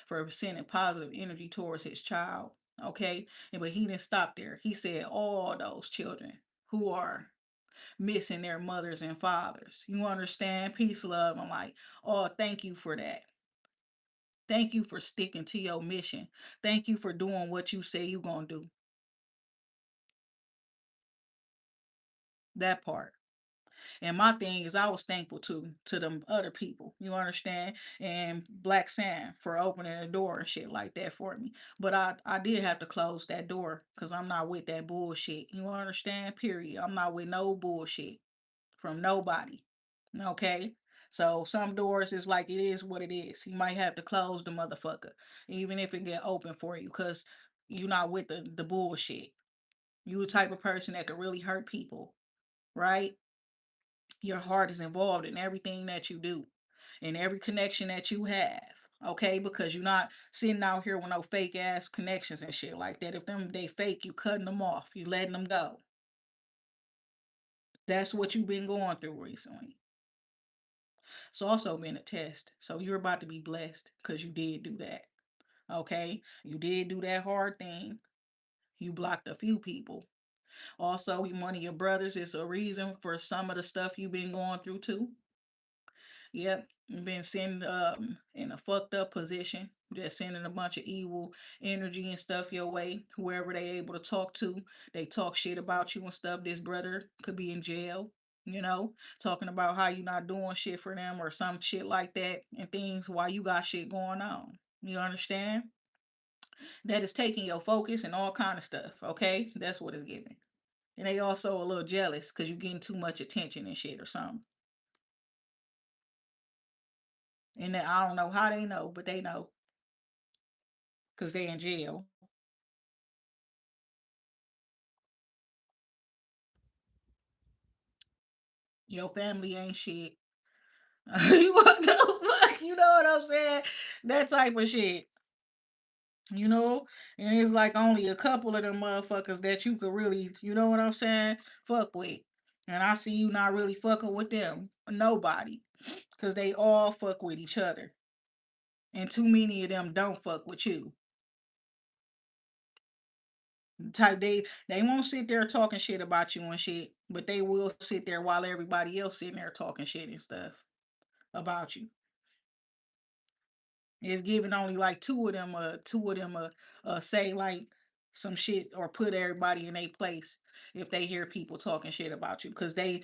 for sending positive energy towards his child. Okay. But he didn't stop there. He said all those children who are missing their mothers and fathers. You understand? Peace, love. I'm like, oh, thank you for that. Thank you for sticking to your mission. Thank you for doing what you say you gonna do. That part. And my thing is, I was thankful to them other people. You understand? And Black Sam for opening the door and shit like that for me. But I did have to close that door because I'm not with that bullshit. You understand? Period. I'm not with no bullshit from nobody. Okay. So some doors is like it is what it is. You might have to close the motherfucker, even if it get open for you, cause you're not with the bullshit. You the type of person that could really hurt people, right? Your heart is involved in everything that you do, in every connection that you have. Okay, because you're not sitting out here with no fake ass connections and shit like that. If them they fake, you cutting them off. You letting them go. That's what you've been going through recently. It's also been a test. So you're about to be blessed because you did do that. Okay. You did do that hard thing. You blocked a few people. Also, one of your brothers is a reason for some of the stuff you've been going through too. Yep. Been sent in a fucked up position. Just sending a bunch of evil energy and stuff your way. Whoever they able to talk to, they talk shit about you and stuff. This brother could be in jail, talking about how you not doing shit for them or some shit like that and things while you got shit going on. You understand? That is taking your focus and all kind of stuff, okay? That's what it's giving. And they also a little jealous because you getting too much attention and shit or something. And then, I don't know how they know, but they know because they in jail. Your family ain't shit. You what the fuck? You know what I'm saying? That type of shit. You know? And it's like only a couple of them motherfuckers that you could really, you know what I'm saying? Fuck with. And I see you not really fucking with them. Nobody. Cause they all fuck with each other. And too many of them don't fuck with you. Type they won't sit there talking shit about you and shit, but they will sit there while everybody else sitting there talking shit and stuff about you. It's giving only like two of them say like some shit or put everybody in their place if they hear people talking shit about you because they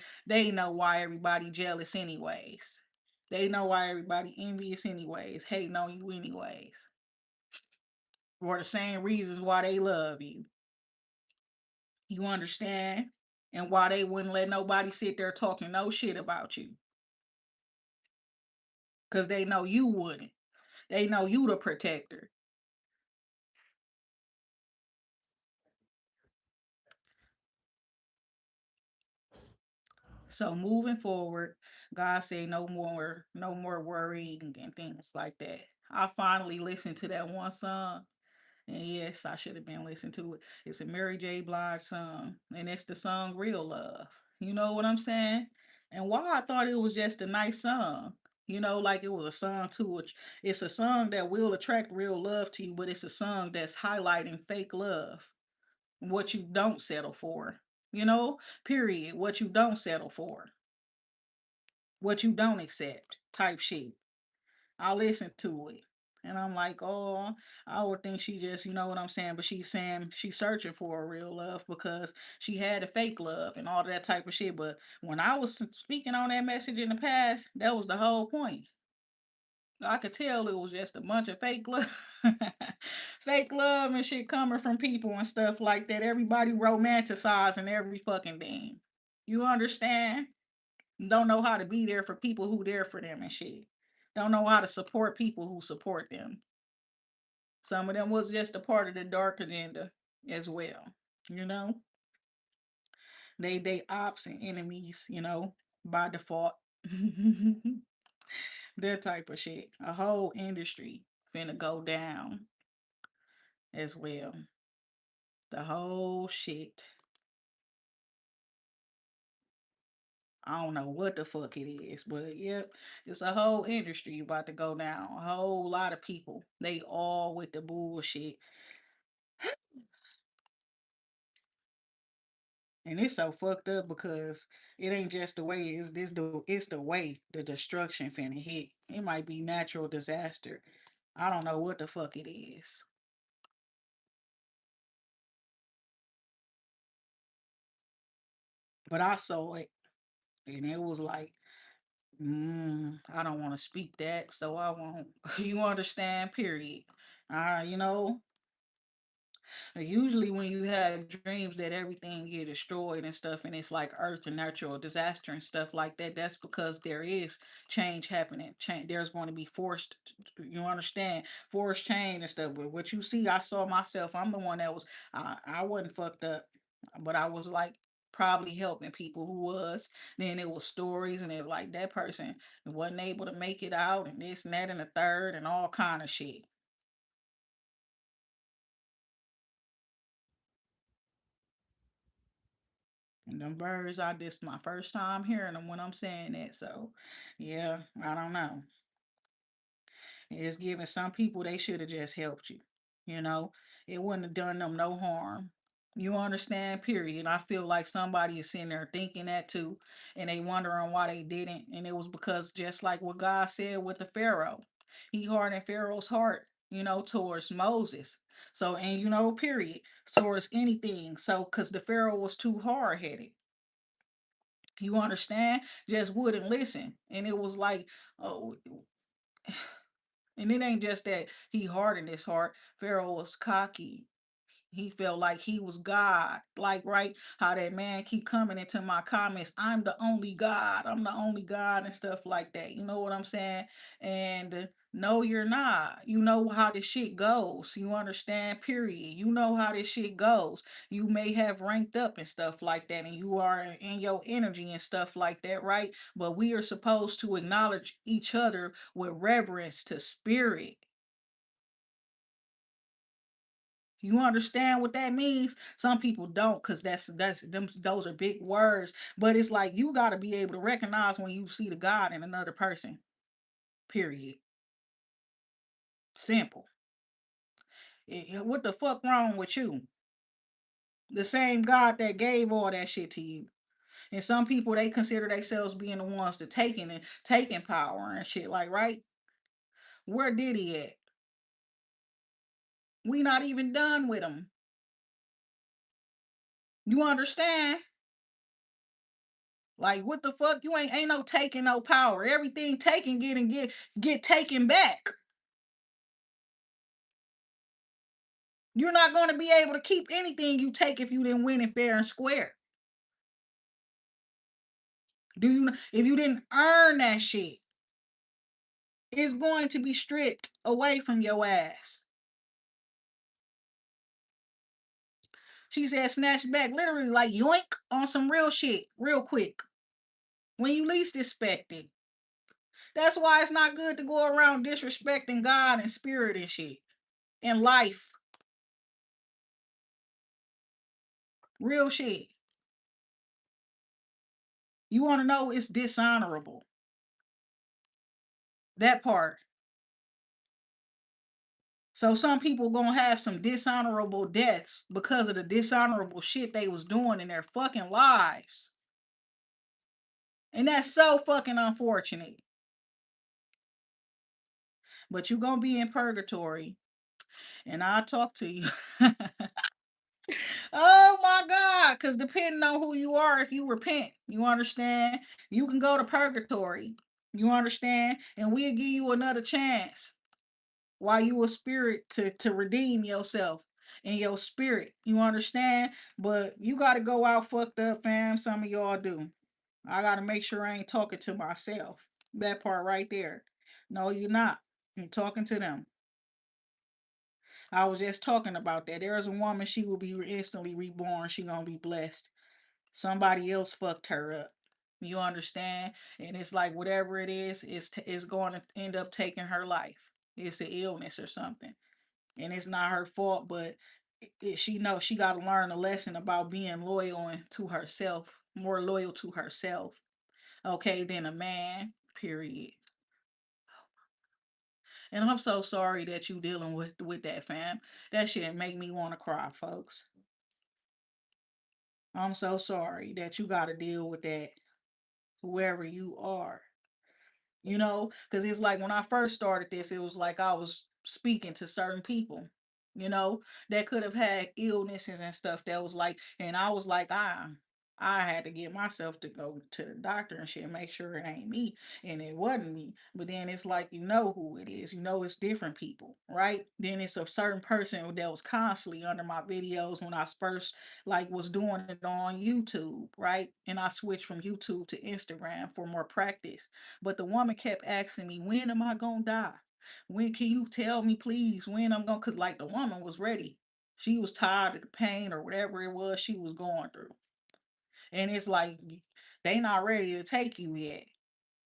know why everybody jealous anyways. They know why everybody envious anyways, hating on you anyways, for the same reasons why they love you. You understand? And why they wouldn't let nobody sit there talking no shit about you because they know you wouldn't. They know you the protector. So moving forward, God say no more worrying and things like that. I finally listened to that one song. And yes, I should have been listening to it. It's a Mary J. Blige song. And it's the song Real Love. You know what I'm saying? And why I thought it was just a nice song. Like it was a song to it. It's a song that will attract real love to you, but it's a song that's highlighting fake love. What you don't settle for. Period. What you don't settle for, what you don't accept type shit. I listened to it. And I'm like, oh, I would think she just, you know what I'm saying? But she's saying she's searching for a real love because she had a fake love and all that type of shit. But when I was speaking on that message in the past, that was the whole point. I could tell it was just a bunch of fake love, fake love and shit coming from people and stuff like that. Everybody romanticizing every fucking thing. You understand? Don't know how to be there for people who there for them and shit. Don't know how to support people who support them. Some of them was just a part of the dark agenda as well. You know, they ops and enemies. By default. That type of shit. A whole industry finna go down as well. The whole shit. I don't know what the fuck it is, but yep, it's a whole industry about to go down. A whole lot of people. They all with the bullshit. And it's so fucked up because it ain't just the way it's the way the destruction finna hit. It might be natural disaster. I don't know what the fuck it is. But I saw it and it was like, I don't want to speak that, so I won't. You understand, period. You know, usually when you have dreams that everything get destroyed and stuff, and it's like earth and natural disaster and stuff like that, that's because there is change happening. Change, there's going to be forced, you understand, forced change and stuff. But what you see, I saw myself. I'm the one that was, I wasn't fucked up, but I was like probably helping people who was. Then it was stories, and it's like that person wasn't able to make it out, and this and that and the third, and all kind of shit. And them birds, I this my first time hearing them when I'm saying that. So, yeah, I don't know. It's giving some people they should have just helped you. You know, it wouldn't have done them no harm. You understand? Period. I feel like somebody is sitting there thinking that too, and they wondering why they didn't. And it was because just like what God said with the Pharaoh, He hardened Pharaoh's heart. Towards Moses. So, and period, towards anything. So, because the Pharaoh was too hard headed. You understand? Just wouldn't listen. And it was like, oh, and it ain't just that he hardened his heart. Pharaoh was cocky. He felt like he was God. Like, right, how that man keep coming into my comments. I'm the only God. I'm the only God and stuff like that. You know what I'm saying? And no, you're not. You know how this shit goes. You understand? Period. You know how this shit goes. You may have ranked up and stuff like that, and you are in your energy and stuff like that, right? But we are supposed to acknowledge each other with reverence to spirit. You understand what that means? Some people don't, cause that's them. Those are big words, but it's like you got to be able to recognize when you see the God in another person. Period. Simple. What the fuck wrong with you? The same God that gave all that shit to you. And some people they consider themselves being the ones that taking power and shit. Like, right? Where did he at? We not even done with him. You understand? Like what the fuck? You ain't no taking no power. Everything taken get taken back. You're not going to be able to keep anything you take if you didn't win it fair and square. Do you if you didn't earn that shit, it's going to be stripped away from your ass. She said snatch back literally like yoink on some real shit real quick. When you least expect it. That's why it's not good to go around disrespecting God and spirit and shit. In life. Real shit. You want to know it's dishonorable. That part. So some people gonna have some dishonorable deaths because of the dishonorable shit they was doing in their fucking lives. And that's so fucking unfortunate. But you gonna be in purgatory and I'll talk to you. Oh my God. Cause depending on who you are, if you repent, you understand, you can go to purgatory. You understand? And we'll give you another chance. While you a spirit to redeem yourself in your spirit. You understand? But you gotta go out fucked up, fam. Some of y'all do. I gotta make sure I ain't talking to myself. That part right there. No, you're not. You're talking to them. I was just talking about that. There is a woman, she will be instantly reborn. She gonna be blessed. Somebody else fucked her up. You understand? And it's like whatever it is, it's going to end up taking her life. It's an illness or something, and it's not her fault, but she knows she got to learn a lesson about being loyal and to herself, more loyal to herself, okay, than a man, period. And I'm so sorry that you dealing with that, fam. That shit make me want to cry, folks. I'm so sorry that you got to deal with that, whoever you are. Because it's like when I first started this, it was like I was speaking to certain people, you know, that could have had illnesses and stuff that was like, and I was like, I had to get myself to go to the doctor and shit, make sure it ain't me. And it wasn't me. But then it's like, you know who it is. You know it's different people, right? Then it's a certain person that was constantly under my videos when I first like was doing it on YouTube, right? And I switched from YouTube to Instagram for more practice. But the woman kept asking me, when am I gonna die? When can you tell me, please, when I'm gonna? Cause like the woman was ready. She was tired of the pain or whatever it was she was going through. And it's like they not ready to take you yet.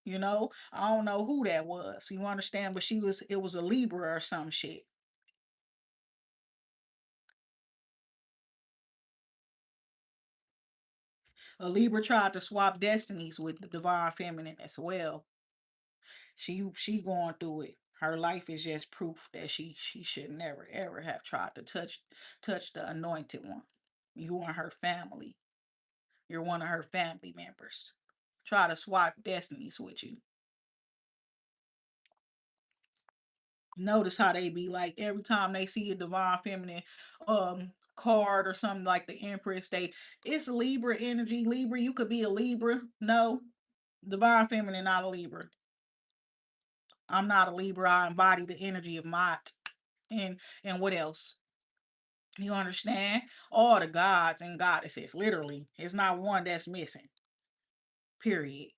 You know, I don't know who that was. You understand? But it was a Libra or some shit. A Libra tried to swap destinies with the divine feminine as well. She going through it. Her life is just proof that she should never ever have tried to touch the anointed one. You and her family. You're one of her family members. Try to swap destinies with you. Notice how they be like every time they see a divine feminine card or something like the Empress, it's Libra energy. Libra, you could be a Libra. No, divine feminine, not a Libra. I'm not a Libra. I embody the energy of Mott. And what else? You understand? All the gods and goddesses, literally. It's not one that's missing. Period.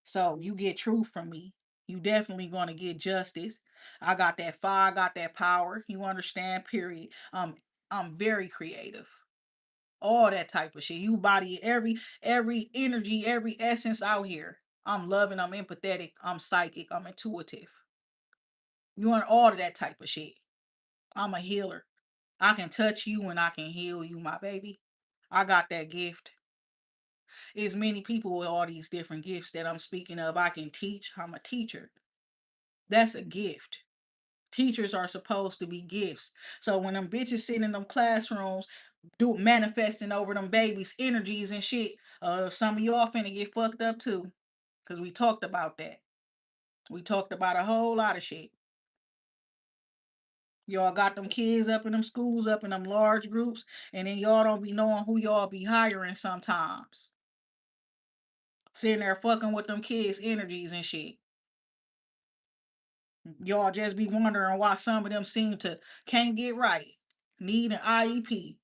So you get truth from me. You definitely gonna get justice. I got that fire, I got that power. You understand? Period. I'm very creative. All that type of shit. You body every energy, every essence out here. I'm loving, I'm empathetic, I'm psychic, I'm intuitive. You want all of that type of shit. I'm a healer. I can touch you and I can heal you, my baby. I got that gift. There's many people with all these different gifts that I'm speaking of. I can teach. I'm a teacher. That's a gift. Teachers are supposed to be gifts. So when them bitches sit in them classrooms do manifesting over them babies' energies and shit, some of y'all finna get fucked up too. Cause we talked about that. We talked about a whole lot of shit. Y'all got them kids up in them schools, up in them large groups, and then y'all don't be knowing who y'all be hiring sometimes. Sitting there fucking with them kids' energies and shit. Y'all just be wondering why some of them seem to can't get right. Need an IEP.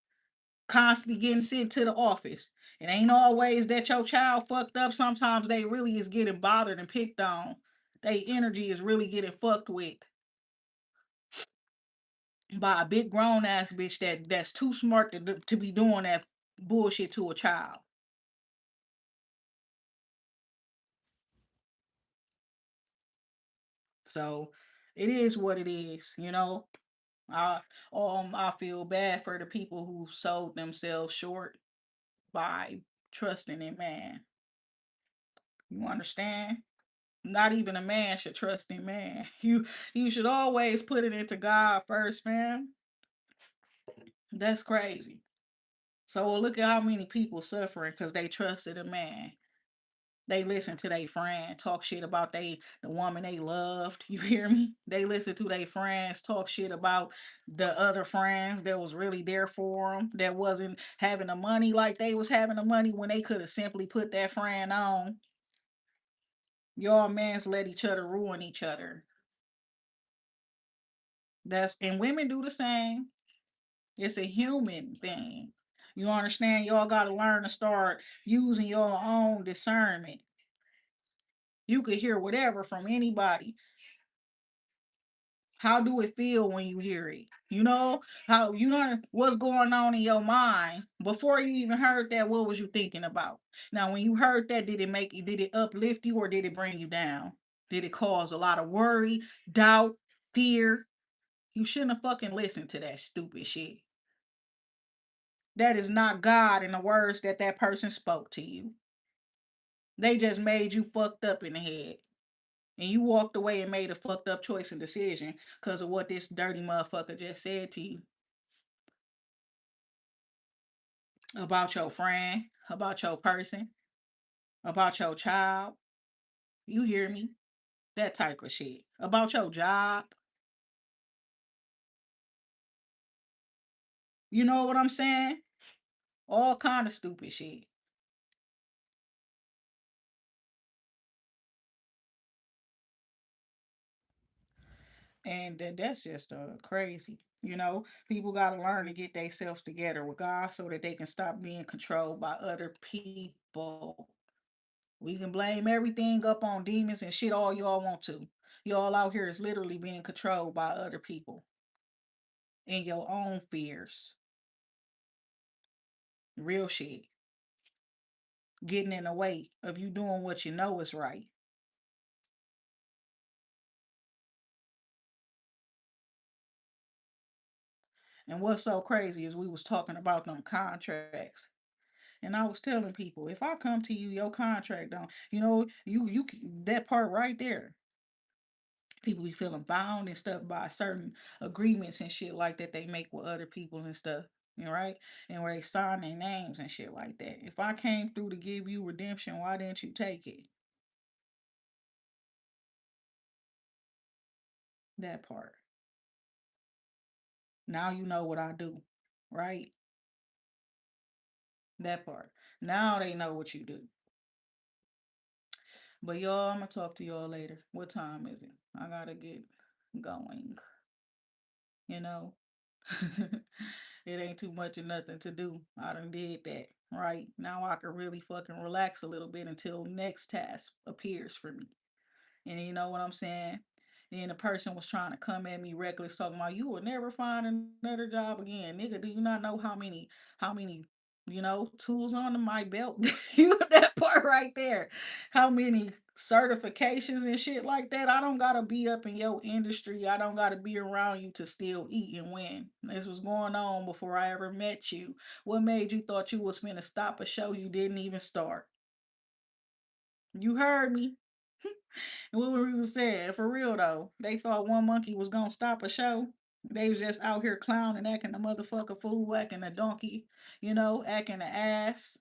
Constantly getting sent to the office. It ain't always that your child fucked up. Sometimes they really is getting bothered and picked on. They energy is really getting fucked with by a big grown ass bitch that's too smart to be doing that bullshit to a child. So it is what it is, you know. I I feel bad for the people who sold themselves short by trusting in man. You understand? Not even a man should trust in man. You should always put it into God first, fam. That's crazy. So well, look at how many people suffering because they trusted a man. They listen to their friend talk shit about the woman they loved. You hear me? They listen to their friends talk shit about the other friends that was really there for them. That wasn't having the money like they was having the money when they could have simply put that friend on. Y'all mans let each other ruin each other. That's and women do the same. It's a human thing. You understand? Y'all got to learn to start using your own discernment. You could hear whatever from anybody. How do it feel when you hear it? You know how you know what's going on in your mind before you even heard that. What was you thinking about? Now, when you heard that, did it make you? Did it uplift you or did it bring you down? Did it cause a lot of worry, doubt, fear? You shouldn't have fucking listened to that stupid shit. That is not God in the words that that person spoke to you. They just made you fucked up in the head. And you walked away and made a fucked up choice and decision because of what this dirty motherfucker just said to you about your friend, about your person, about your child. You hear me? That type of shit. About your job. You know what I'm saying? All kind of stupid shit. And that's just crazy. You know, people got to learn to get themselves together with God so that they can stop being controlled by other people. We can blame everything up on demons and shit all y'all want to. Y'all out here is literally being controlled by other people and your own fears. Real shit. Getting in the way of you doing what you know is right. And what's so crazy is we was talking about them contracts. And I was telling people, if I come to you, your contract don't, that part right there. People be feeling bound and stuff by certain agreements and shit like that they make with other people and stuff. You know, right? And where they sign their names and shit like that. If I came through to give you redemption, why didn't you take it? That part. Now you know what I do, right? That part. Now they know what you do. But y'all, I'm gonna talk to y'all later. What time is it? I gotta get going. You know, it ain't too much of nothing to do. I done did that. Right now, I can really fucking relax a little bit until next task appears for me. And you know what I'm saying? And the person was trying to come at me reckless, talking about you will never find another job again. Nigga, do you not know how many, tools on my belt? You that part right there. How many certifications and shit like that? I don't gotta be up in your industry. I don't gotta be around you to still eat and win. This was going on before I ever met you. What made you thought you was finna stop a show you didn't even start? You heard me. What we was saying, for real though, they thought one monkey was gonna stop a show. They was just out here clowning, acting a motherfucker fool, acting a donkey, acting an ass.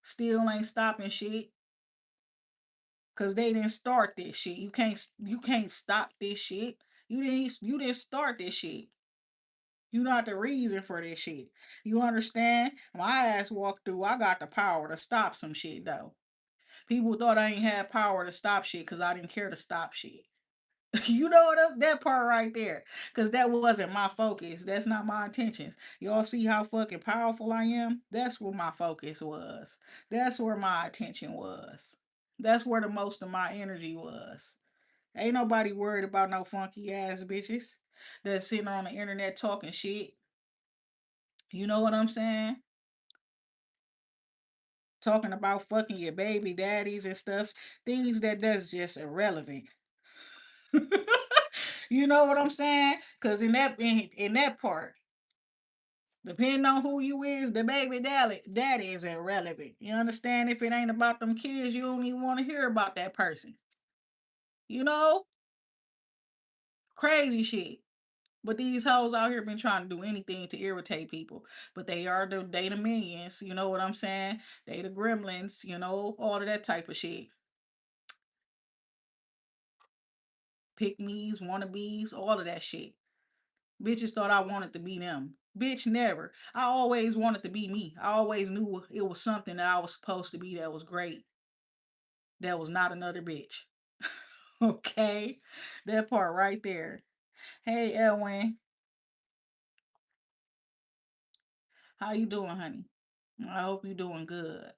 Still ain't stopping shit. Cause they didn't start this shit. You can't stop this shit. You didn't start this shit. You not the reason for this shit. You understand? My ass walked through. I got the power to stop some shit though. People thought I ain't had power to stop shit because I didn't care to stop shit. You know that part right there, because that wasn't my focus. That's not my intentions. Y'all see how fucking powerful I am? That's where my focus was. That's where my attention was. That's where the most of my energy was. Ain't nobody worried about no funky ass bitches that's sitting on the internet talking shit. You know what I'm saying? Talking about fucking your baby daddies and stuff. Things that's just irrelevant. You know what I'm saying? Cause in that part, depending on who you is, the baby daddy is irrelevant. You understand? If it ain't about them kids, you don't even want to hear about that person. You know? Crazy shit. But these hoes out here been trying to do anything to irritate people. But they the minions, you know what I'm saying? They the gremlins, all of that type of shit. Pick me's, wannabes, all of that shit. Bitches thought I wanted to be them. Bitch, never. I always wanted to be me. I always knew it was something that I was supposed to be that was great. That was not another bitch. Okay? That part right there. Hey, Elwin. How you doing, honey? I hope you doing good.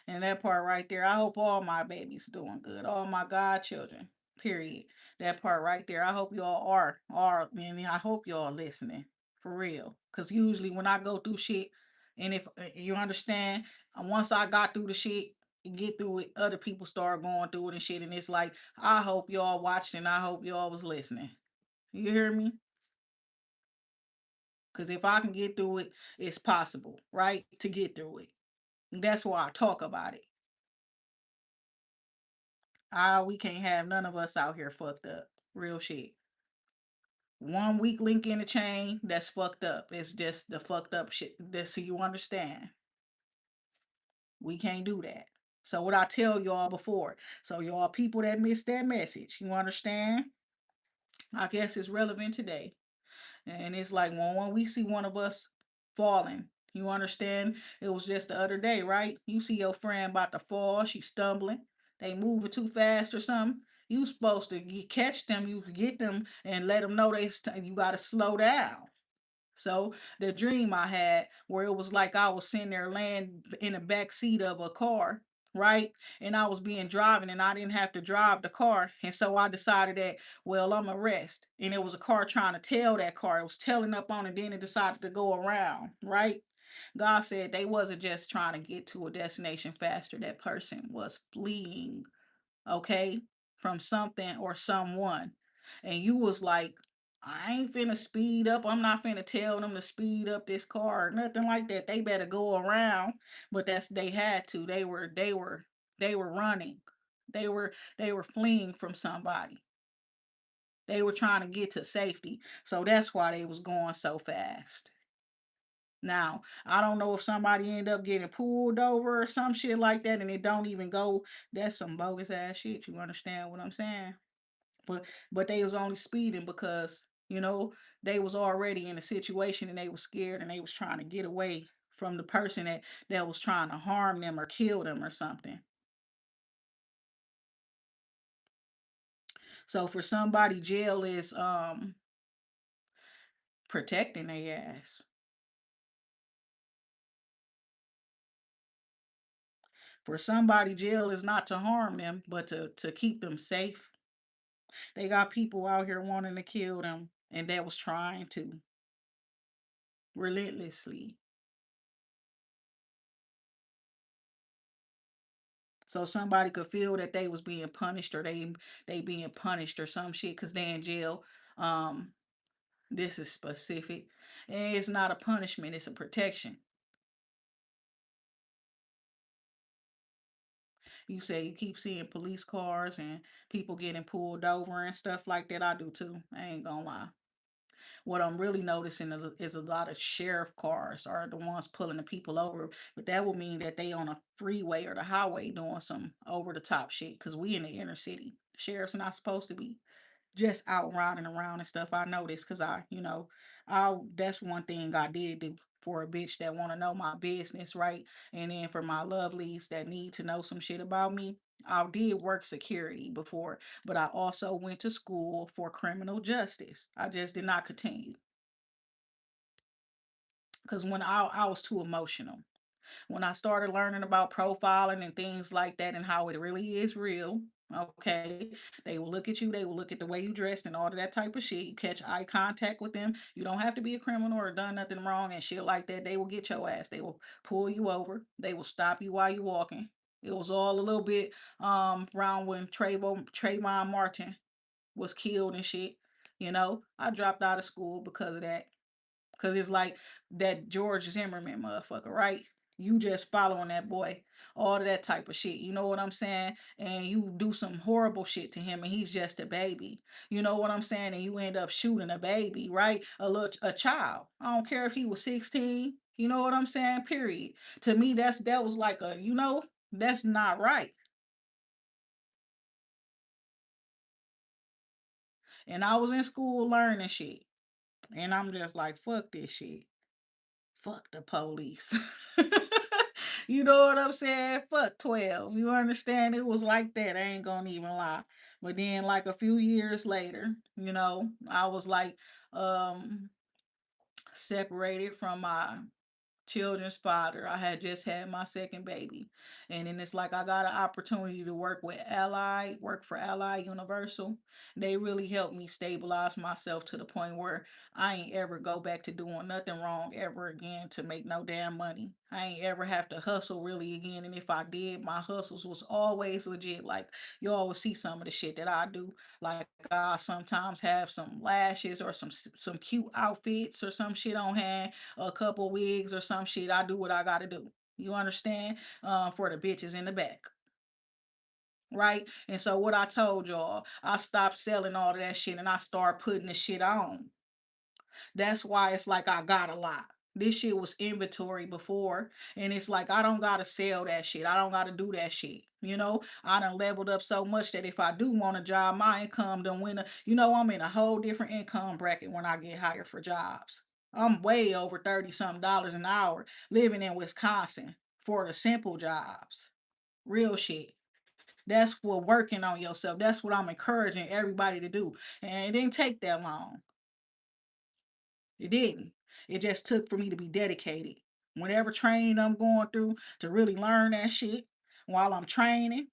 And that part right there, I hope all my babies doing good. All my godchildren. Period. That part right there. I hope y'all and I hope y'all listening. For real. Cause usually when I go through shit, and if you understand, once I got through the shit and get through it, other people start going through it and shit. And it's like, I hope y'all watched and I hope y'all was listening. You hear me? Cause if I can get through it, it's possible, right? To get through it. And that's why I talk about it. We can't have none of us out here fucked up. Real shit. One weak link in the chain, that's fucked up. It's just the fucked up shit. That's so you understand. We can't do that. So what I tell y'all before. So y'all people that missed that message, you understand? I guess it's relevant today. And it's like when we see one of us falling, you understand? It was just the other day, right? You see your friend about to fall, she stumbling, they moving too fast or something. You supposed to catch them, you get them and let them know you got to slow down. So the dream I had where it was like I was sitting there laying in the back seat of a car, right? And I was being driven and I didn't have to drive the car. And so I decided that, well, I'm a rest. And it was a car trying to tail that car. It was tailing up on it, then it decided to go around, right? God said they wasn't just trying to get to a destination faster. That person was fleeing, okay, from something or someone. And you was like, I ain't finna speed up. I'm not finna tell them to speed up this car or nothing like that. They better go around. But they had to. They were running. They were fleeing from somebody. They were trying to get to safety. So that's why they was going so fast. Now, I don't know if somebody end up getting pulled over or some shit like that and it don't even go. That's some bogus ass shit. You understand what I'm saying? But they was only speeding because, they was already in a situation and they was scared and they was trying to get away from the person that was trying to harm them or kill them or something. So for somebody, jail is protecting their ass. For somebody, jail is not to harm them, but to keep them safe. They got people out here wanting to kill them and that was trying to relentlessly. So somebody could feel that they was being punished or they being punished or some shit because they in jail. Um, this is specific. And it's not a punishment, it's a protection. You say you keep seeing police cars and people getting pulled over and stuff like that. I do too. I ain't gonna lie. What I'm really noticing is a lot of sheriff cars are the ones pulling the people over. But that would mean that they on a freeway or the highway doing some over the top shit. Cause we in the inner city. Sheriff's not supposed to be just out riding around and stuff. I know this because I that's one thing I did do for a bitch that want to know my business, right? And then for my lovelies that need to know some shit about me, I did work security before, but I also went to school for criminal justice. I just did not continue because when I was too emotional. When I started learning about profiling and things like that and how it really is real, okay, they will look at you, they will look at the way you dressed and all of that type of shit. You catch eye contact with them. You don't have to be a criminal or done nothing wrong and shit like that. They will get your ass. They will pull you over. They will stop you while you're walking. It was all a little bit around when Trayvon Martin was killed and shit. I dropped out of school because of that. Cause it's like that George Zimmerman motherfucker, right? You just following that boy, all of that type of shit. You know what I'm saying? And you do some horrible shit to him, and he's just a baby. You know what I'm saying? And you end up shooting a baby, right? A child. I don't care if he was 16. You know what I'm saying? Period. To me, that was like that's not right. And I was in school learning shit, and I'm just like, fuck this shit. Fuck the police. You know what I'm saying? Fuck 12. You understand? It was like that. I ain't gonna even lie. But then like a few years later, I was like separated from my children's father. I had just had my second baby. And then it's like I got an opportunity to work for Ally Universal. They really helped me stabilize myself to the point where I ain't ever go back to doing nothing wrong ever again to make no damn money. I ain't ever have to hustle really again. And if I did, my hustles was always legit. Like you always see some of the shit that I do. Like I sometimes have some lashes or some cute outfits or some shit on hand, a couple wigs or some shit. I do what I gotta do. You understand? For the bitches in the back. Right? And so what I told y'all, I stopped selling all of that shit and I started putting the shit on. That's why it's like I got a lot. This shit was inventory before, and it's like I don't gotta sell that shit. I don't gotta do that shit. I done leveled up so much that if I do want a job, my income done went. I'm in a whole different income bracket when I get hired for jobs. I'm way over 30 something dollars an hour living in Wisconsin for the simple jobs. Real shit. That's what working on yourself. That's what I'm encouraging everybody to do. And it didn't take that long. It didn't. It just took for me to be dedicated. Whenever training I'm going through to really learn that shit while I'm training,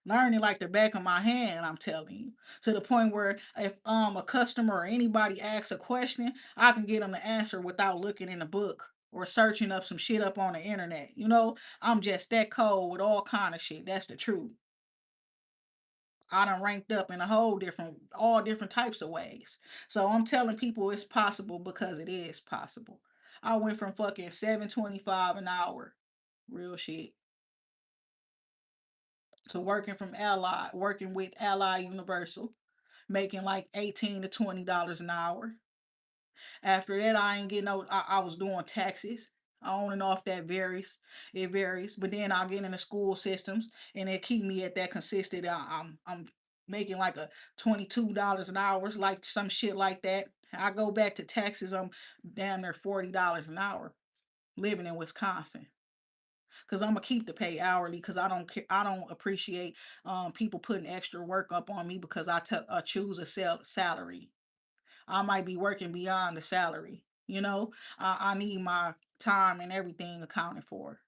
learning like the back of my hand, I'm telling you. To the point where if a customer or anybody asks a question, I can get them the answer without looking in the book or searching up some shit up on the internet. I'm just that cold with all kind of shit. That's the truth. I done ranked up in a whole all different types of ways. So I'm telling people it's possible because it is possible. I went from fucking 7.25 an hour, real shit, to working with Ally Universal, making like $18 to $20 an hour. After that, I ain't getting no. I was doing taxes. On and off that varies. It varies, but then I'll get in the school systems, and it keep me at that consistent. I'm making like a $22 an hour, like some shit like that. I go back to taxes. I'm down there $40 an hour, living in Wisconsin. Cause I'm gonna keep the pay hourly. Cause I don't care. I don't appreciate people putting extra work up on me because I choose a salary. I might be working beyond the salary. I need my time and everything accounted for.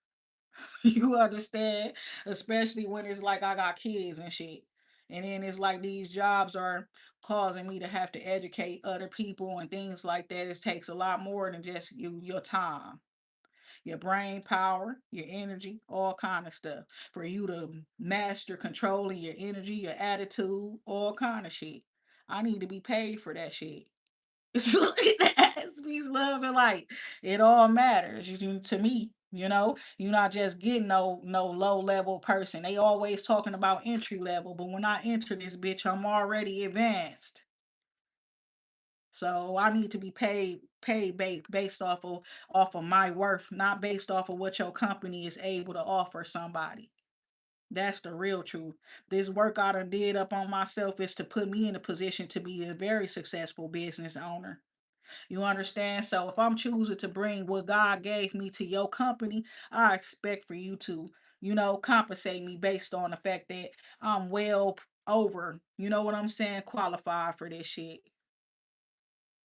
You understand? Especially when it's like I got kids and shit. And then it's like these jobs are causing me to have to educate other people and things like that. It takes a lot more than just your time, your brain power, your energy, all kind of stuff for you to master controlling your energy, your attitude, all kind of shit. I need to be paid for that shit. It's peace, love, and light. It all matters to me. You're not just getting no low level person. They always talking about entry level, but when I enter this bitch, I'm already advanced. So I need to be paid based off of my worth, not based off of what your company is able to offer somebody. That's the real truth. This work I done did up on myself is to put me in a position to be a very successful business owner. You understand? So if I'm choosing to bring what God gave me to your company, I expect for you to, compensate me based on the fact that I'm well over, you know what I'm saying, qualified for this shit.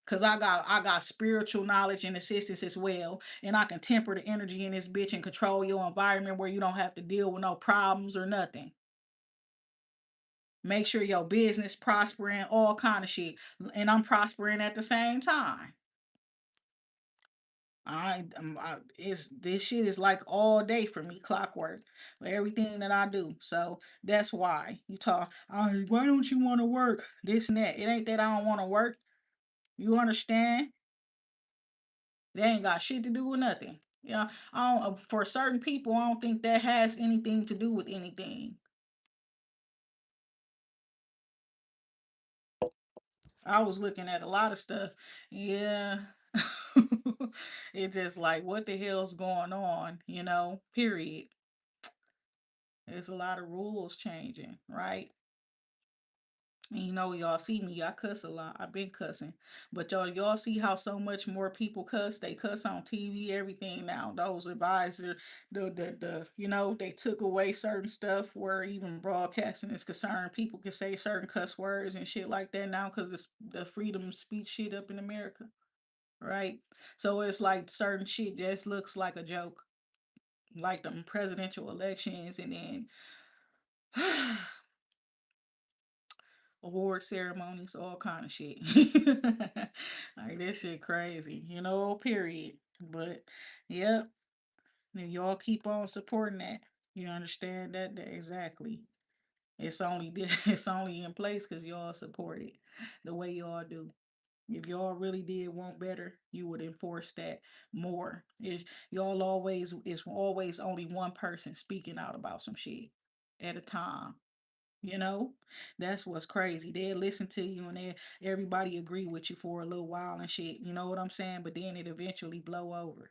Cause I got spiritual knowledge and assistance as well. And I can temper the energy in this bitch and control your environment where you don't have to deal with no problems or nothing. Make sure your business prospering, all kind of shit. And I'm prospering at the same time. It's this shit is like all day for me, clockwork, for everything that I do. So that's why you talk. Why don't you want to work? This and that. It ain't that I don't want to work. You understand? They ain't got shit to do with nothing. I don't. For certain people, I don't think that has anything to do with anything. I was looking at a lot of stuff. Yeah. It just like what the hell's going on, period. There's a lot of rules changing, right? And y'all see me, I cuss a lot. I've been cussing. But y'all see how so much more people cuss? They cuss on TV, everything now. Those advisors, they took away certain stuff where even broadcasting is concerned. People can say certain cuss words and shit like that now because the freedom of speech shit up in America. Right? So it's like certain shit just looks like a joke. Like the presidential elections and then award ceremonies, all kind of shit. Like this shit crazy, period. But yep, if y'all keep on supporting that, you understand that exactly. It's only it's only in place because y'all support it the way y'all do. If y'all really did want better, you would enforce that more. It's always only one person speaking out about some shit at a time. You know, that's what's crazy. They'll listen to you and everybody agree with you for a little while and shit. You know what I'm saying? But then it eventually blow over.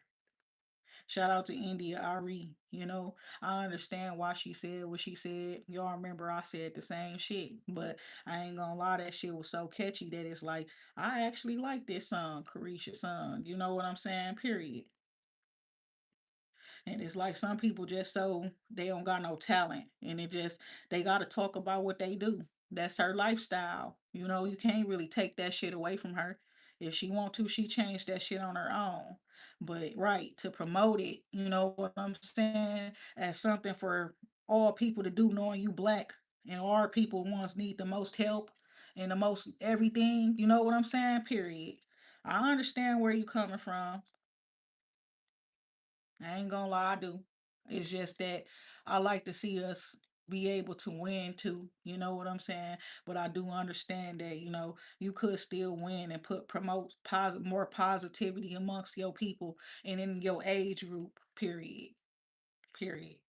Shout out to India Ari. You know, I understand why she said what she said. Y'all remember I said the same shit, but I ain't gonna lie, that shit was so catchy that it's like I actually like this song, Carisha's song. You know what I'm saying? Period. And it's like some people just so they don't got no talent and it just they gotta talk about what they do. That's her lifestyle. You know, you can't really take that shit away from her. If she want to, she changed that shit on her own. But right, to promote it, you know what I'm saying, as something for all people to do, knowing you black and our people ones need the most help and the most everything, you know what I'm saying? Period. I understand where you coming from. I ain't gonna lie, I do. It's just that I like to see us be able to win too. You know what I'm saying? But I do understand that you could still win and promote more positivity amongst your people and in your age group. Period. Period.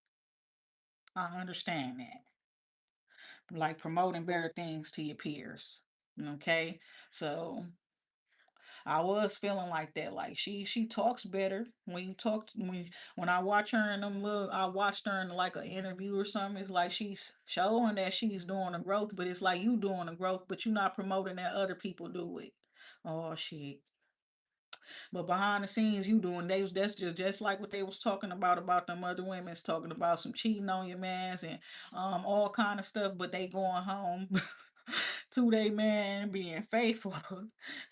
I understand that. Like promoting better things to your peers. Okay, so I was feeling like that. Like she talks better when you talk when I watch her in them little I watched her in like an interview or something. It's like she's showing that she's doing a growth, but it's like you doing a growth, but you're not promoting that other people do it. Oh shit. But behind the scenes, you doing that's just like what they was talking about them other women's talking about some cheating on your mans and all kind of stuff. But they going home to their man being faithful,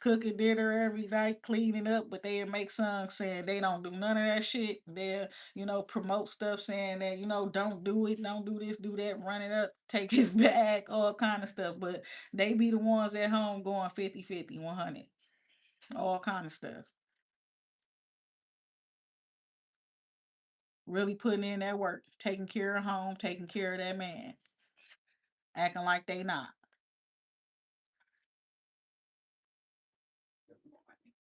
cooking dinner every night, cleaning up. But they make songs saying they don't do none of that shit. They promote stuff saying that don't do it, don't do this, do that, run it up, take his bag, all kind of stuff. But they be the ones at home going 50-50, 100, all kind of stuff. Really putting in that work, taking care of home, taking care of that man, acting like they not.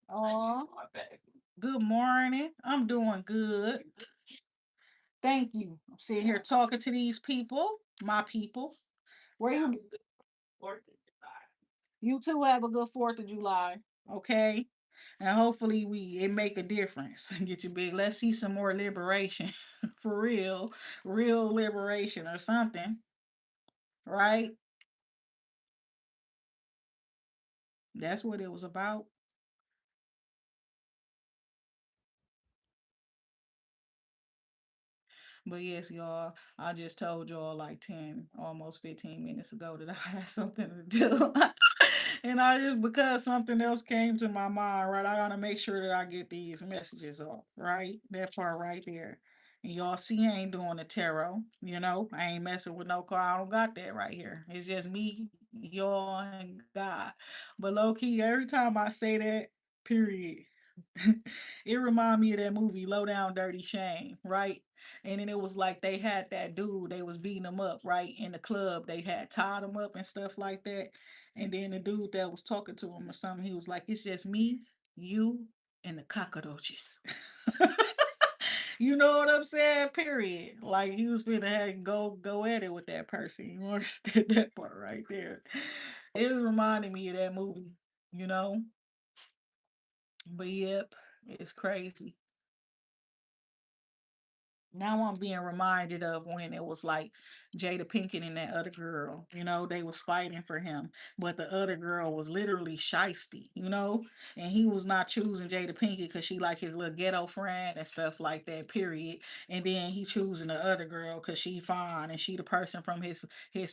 Oh, good morning. I'm doing good. Thank you. I'm sitting here talking to these people, my people. Where you two have a good 4th of July, okay? And hopefully it make a difference. Get you big. Let's see some more liberation, for real, real liberation or something, right? That's what it was about. But yes, y'all, I just told y'all like 10, almost 15 minutes ago that I had something to do. And I just, because something else came to my mind, right? I gotta make sure that I get these messages off, right? That part right there. And y'all see, I ain't doing the tarot, I ain't messing with no car. I don't got that right here. It's just me, y'all, and God. But low key, every time I say that, period, it remind me of that movie Low Down Dirty Shame, right? And then it was like they had that dude, they was beating him up, right? In the club, they had tied him up and stuff like that. And then the dude that was talking to him or something, he was like, "It's just me, you, and the cockroaches." You know what I'm saying? Period. Like he was finna have go at it with that person. You understand that part right there? It reminded me of that movie, you know. But yep, it's crazy. Now I'm being reminded of when it was like Jada Pinkett and that other girl, they was fighting for him, but the other girl was literally shisty, and he was not choosing Jada Pinkett because she like his little ghetto friend and stuff like that, period. And then he choosing the other girl because she fine and she the person from his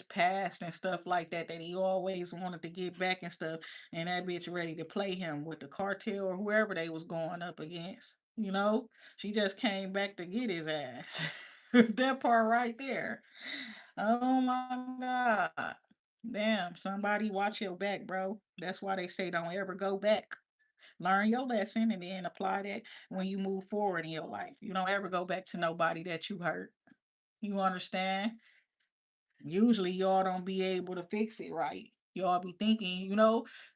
past and stuff like that he always wanted to get back and stuff. And that bitch ready to play him with the cartel or whoever they was going up against. She just came back to get his ass. That part right there. Oh my God. Damn, somebody watch your back, bro. That's why they say don't ever go back. Learn your lesson and then apply that when you move forward in your life. You don't ever go back to nobody that you hurt. You understand? Usually y'all don't be able to fix it right. Y'all be thinking,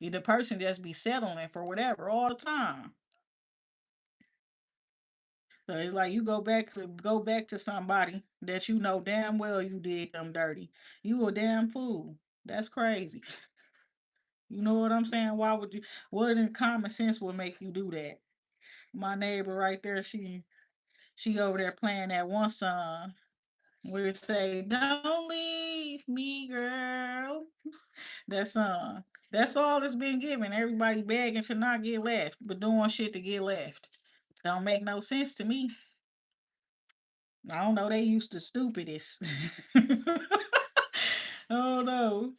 the person just be settling for whatever all the time. So it's like you go back to somebody that you know damn well you did them dirty. You a damn fool. That's crazy. You know what I'm saying? Why would you? What in common sense would make you do that? My neighbor right there, she over there playing that one song where it say, "Don't leave me, girl." That song. That's all it's been given. Everybody begging to not get left, but doing shit to get left. Don't make no sense to me. I don't know. They used to stupidest. Oh no.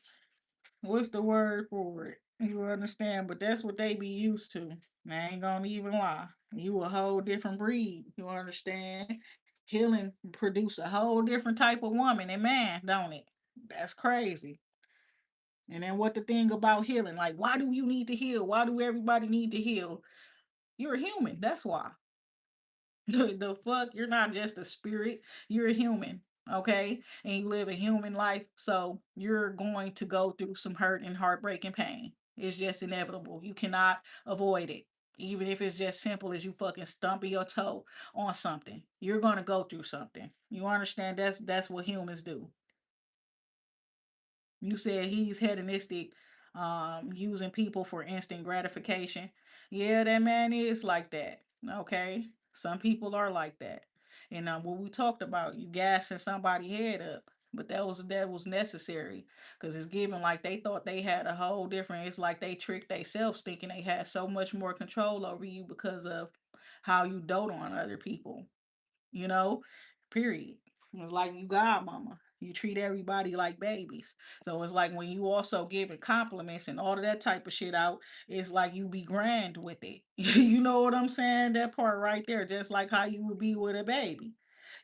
What's the word for it? You understand? But that's what they be used to. I ain't gonna even lie. You a whole different breed. You understand? Healing produce a whole different type of woman and man, don't it? That's crazy. And then what the thing about healing? Like, why do you need to heal? Why do everybody need to heal? You're a human. That's why. The fuck? You're not just a spirit. You're a human. Okay? And you live a human life. So you're going to go through some hurt and heartbreak and pain. It's just inevitable. You cannot avoid it. Even if it's just simple as you fucking stumping your toe on something. You're gonna go through something. You understand? That's what humans do. You said he's hedonistic, using people for instant gratification. Yeah, that man is like that. Okay, some people are like that. And what we talked about, you gassing somebody head up, but that was necessary because it's given like they thought they had a whole different. It's like they tricked themselves thinking they had so much more control over you because of how you dote on other people you know, period. It's like you godmama. You treat everybody like babies. So it's like when you also giving compliments and all of that type of shit out, it's like you be grand with it. You know what I'm saying? That part right there, just like how you would be with a baby.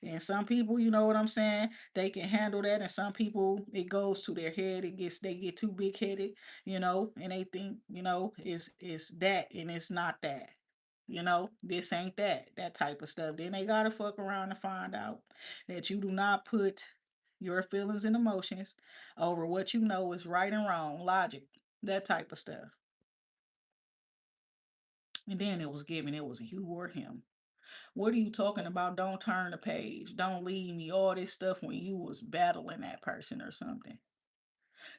And some people, you know what I'm saying, they can handle that, and some people it goes to their head. They get too big headed, and they think, it's that and it's not that. This ain't that type of stuff. Then they gotta fuck around and find out that you do not put your feelings and emotions over what you know is right and wrong, logic, that type of stuff. And then it was given, it was you or him. What are you talking about? Don't turn the page. Don't leave me. All this stuff when you was battling that person or something.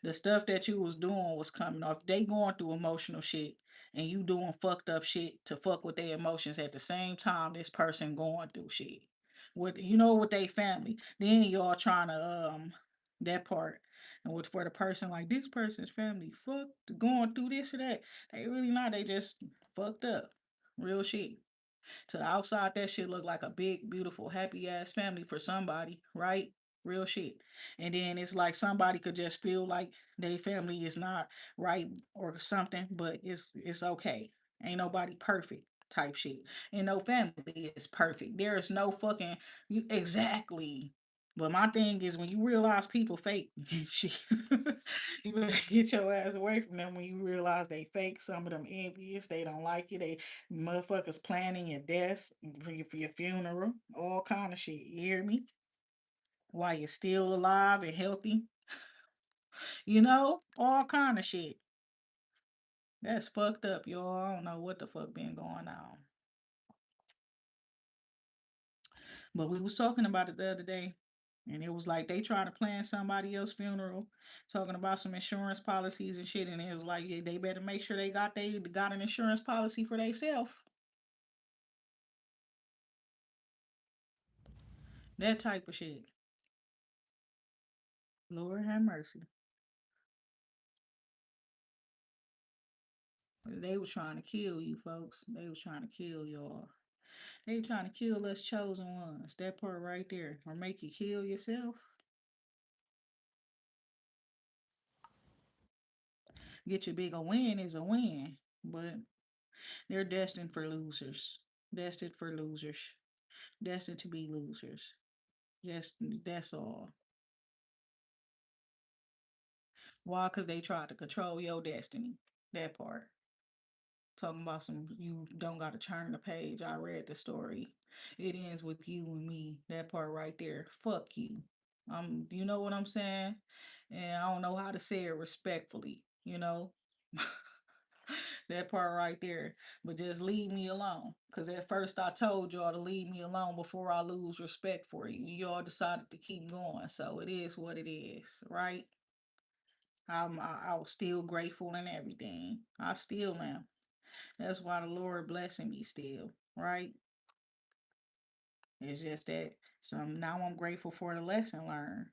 The stuff that you was doing was coming off. They going through emotional shit and you doing fucked up shit to fuck with their emotions at the same time this person going through shit. With they family. Then y'all trying to that part. And with for the person like this person's family fuck going through this or that. They really not, they just fucked up. Real shit. To the outside, that shit look like a big, beautiful, happy ass family for somebody, right? Real shit. And then it's like somebody could just feel like their family is not right or something, but it's okay. Ain't nobody perfect type shit. And no family is perfect. There is no fucking exactly. But my thing is when you realize people fake shit, you better get your ass away from them when you realize they fake. Some of them envious, they don't like you, they motherfuckers planning your death for your funeral, all kind of shit. You hear me? While you're still alive and healthy, all kind of shit. That's fucked up, y'all. I don't know what the fuck been going on. But we was talking about it the other day, and it was like they trying to plan somebody else's funeral, talking about some insurance policies and shit, and it was like, yeah, they better make sure they got an insurance policy for themselves. That type of shit. Lord have mercy. They was trying to kill you, folks. They was trying to kill y'all. They trying to kill us chosen ones. That part right there. Or make you kill yourself. Get your big a win is a win. But they're destined for losers. Destined for losers. Destined to be losers. Just that's all. Why? Because they tried to control your destiny. That part. Talking about some you don't gotta turn the page. I read the story. It ends with you and me. That part right there. Fuck you. You know what I'm saying? And I don't know how to say it respectfully. That part right there. But just leave me alone. Cause at first I told y'all to leave me alone before I lose respect for you. Y'all decided to keep going. So it is what it is, right? I was still grateful and everything. I still am. That's why the Lord blessing me still, right? It's just that some now I'm grateful for the lesson learned.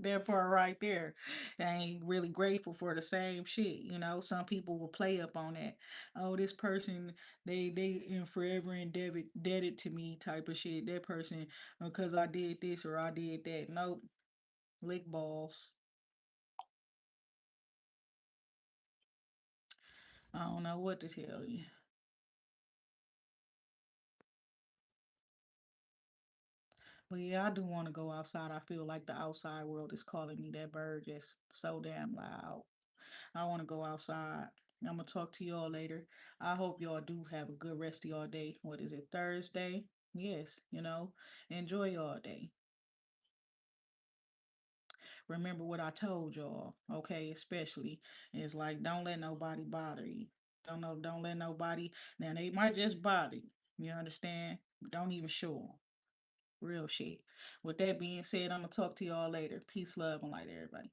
That part right there. I ain't really grateful for the same shit. You know, some people will play up on that. Oh, this person they in forever indebted to me type of shit. That person because I did this or I did that. Nope. Lick balls. I don't know what to tell you. But yeah, I do want to go outside. I feel like the outside world is calling me. That bird just so damn loud. I want to go outside. I'm gonna talk to y'all later. I hope y'all do have a good rest of y'all day. What is it, Thursday? Yes, enjoy y'all day. Remember what I told y'all, okay? Especially, it's like don't let nobody bother you. Don't let nobody. Now they might just bother you. You understand? Don't even show them. Real shit. With that being said, I'm gonna talk to y'all later. Peace, love, and light, everybody.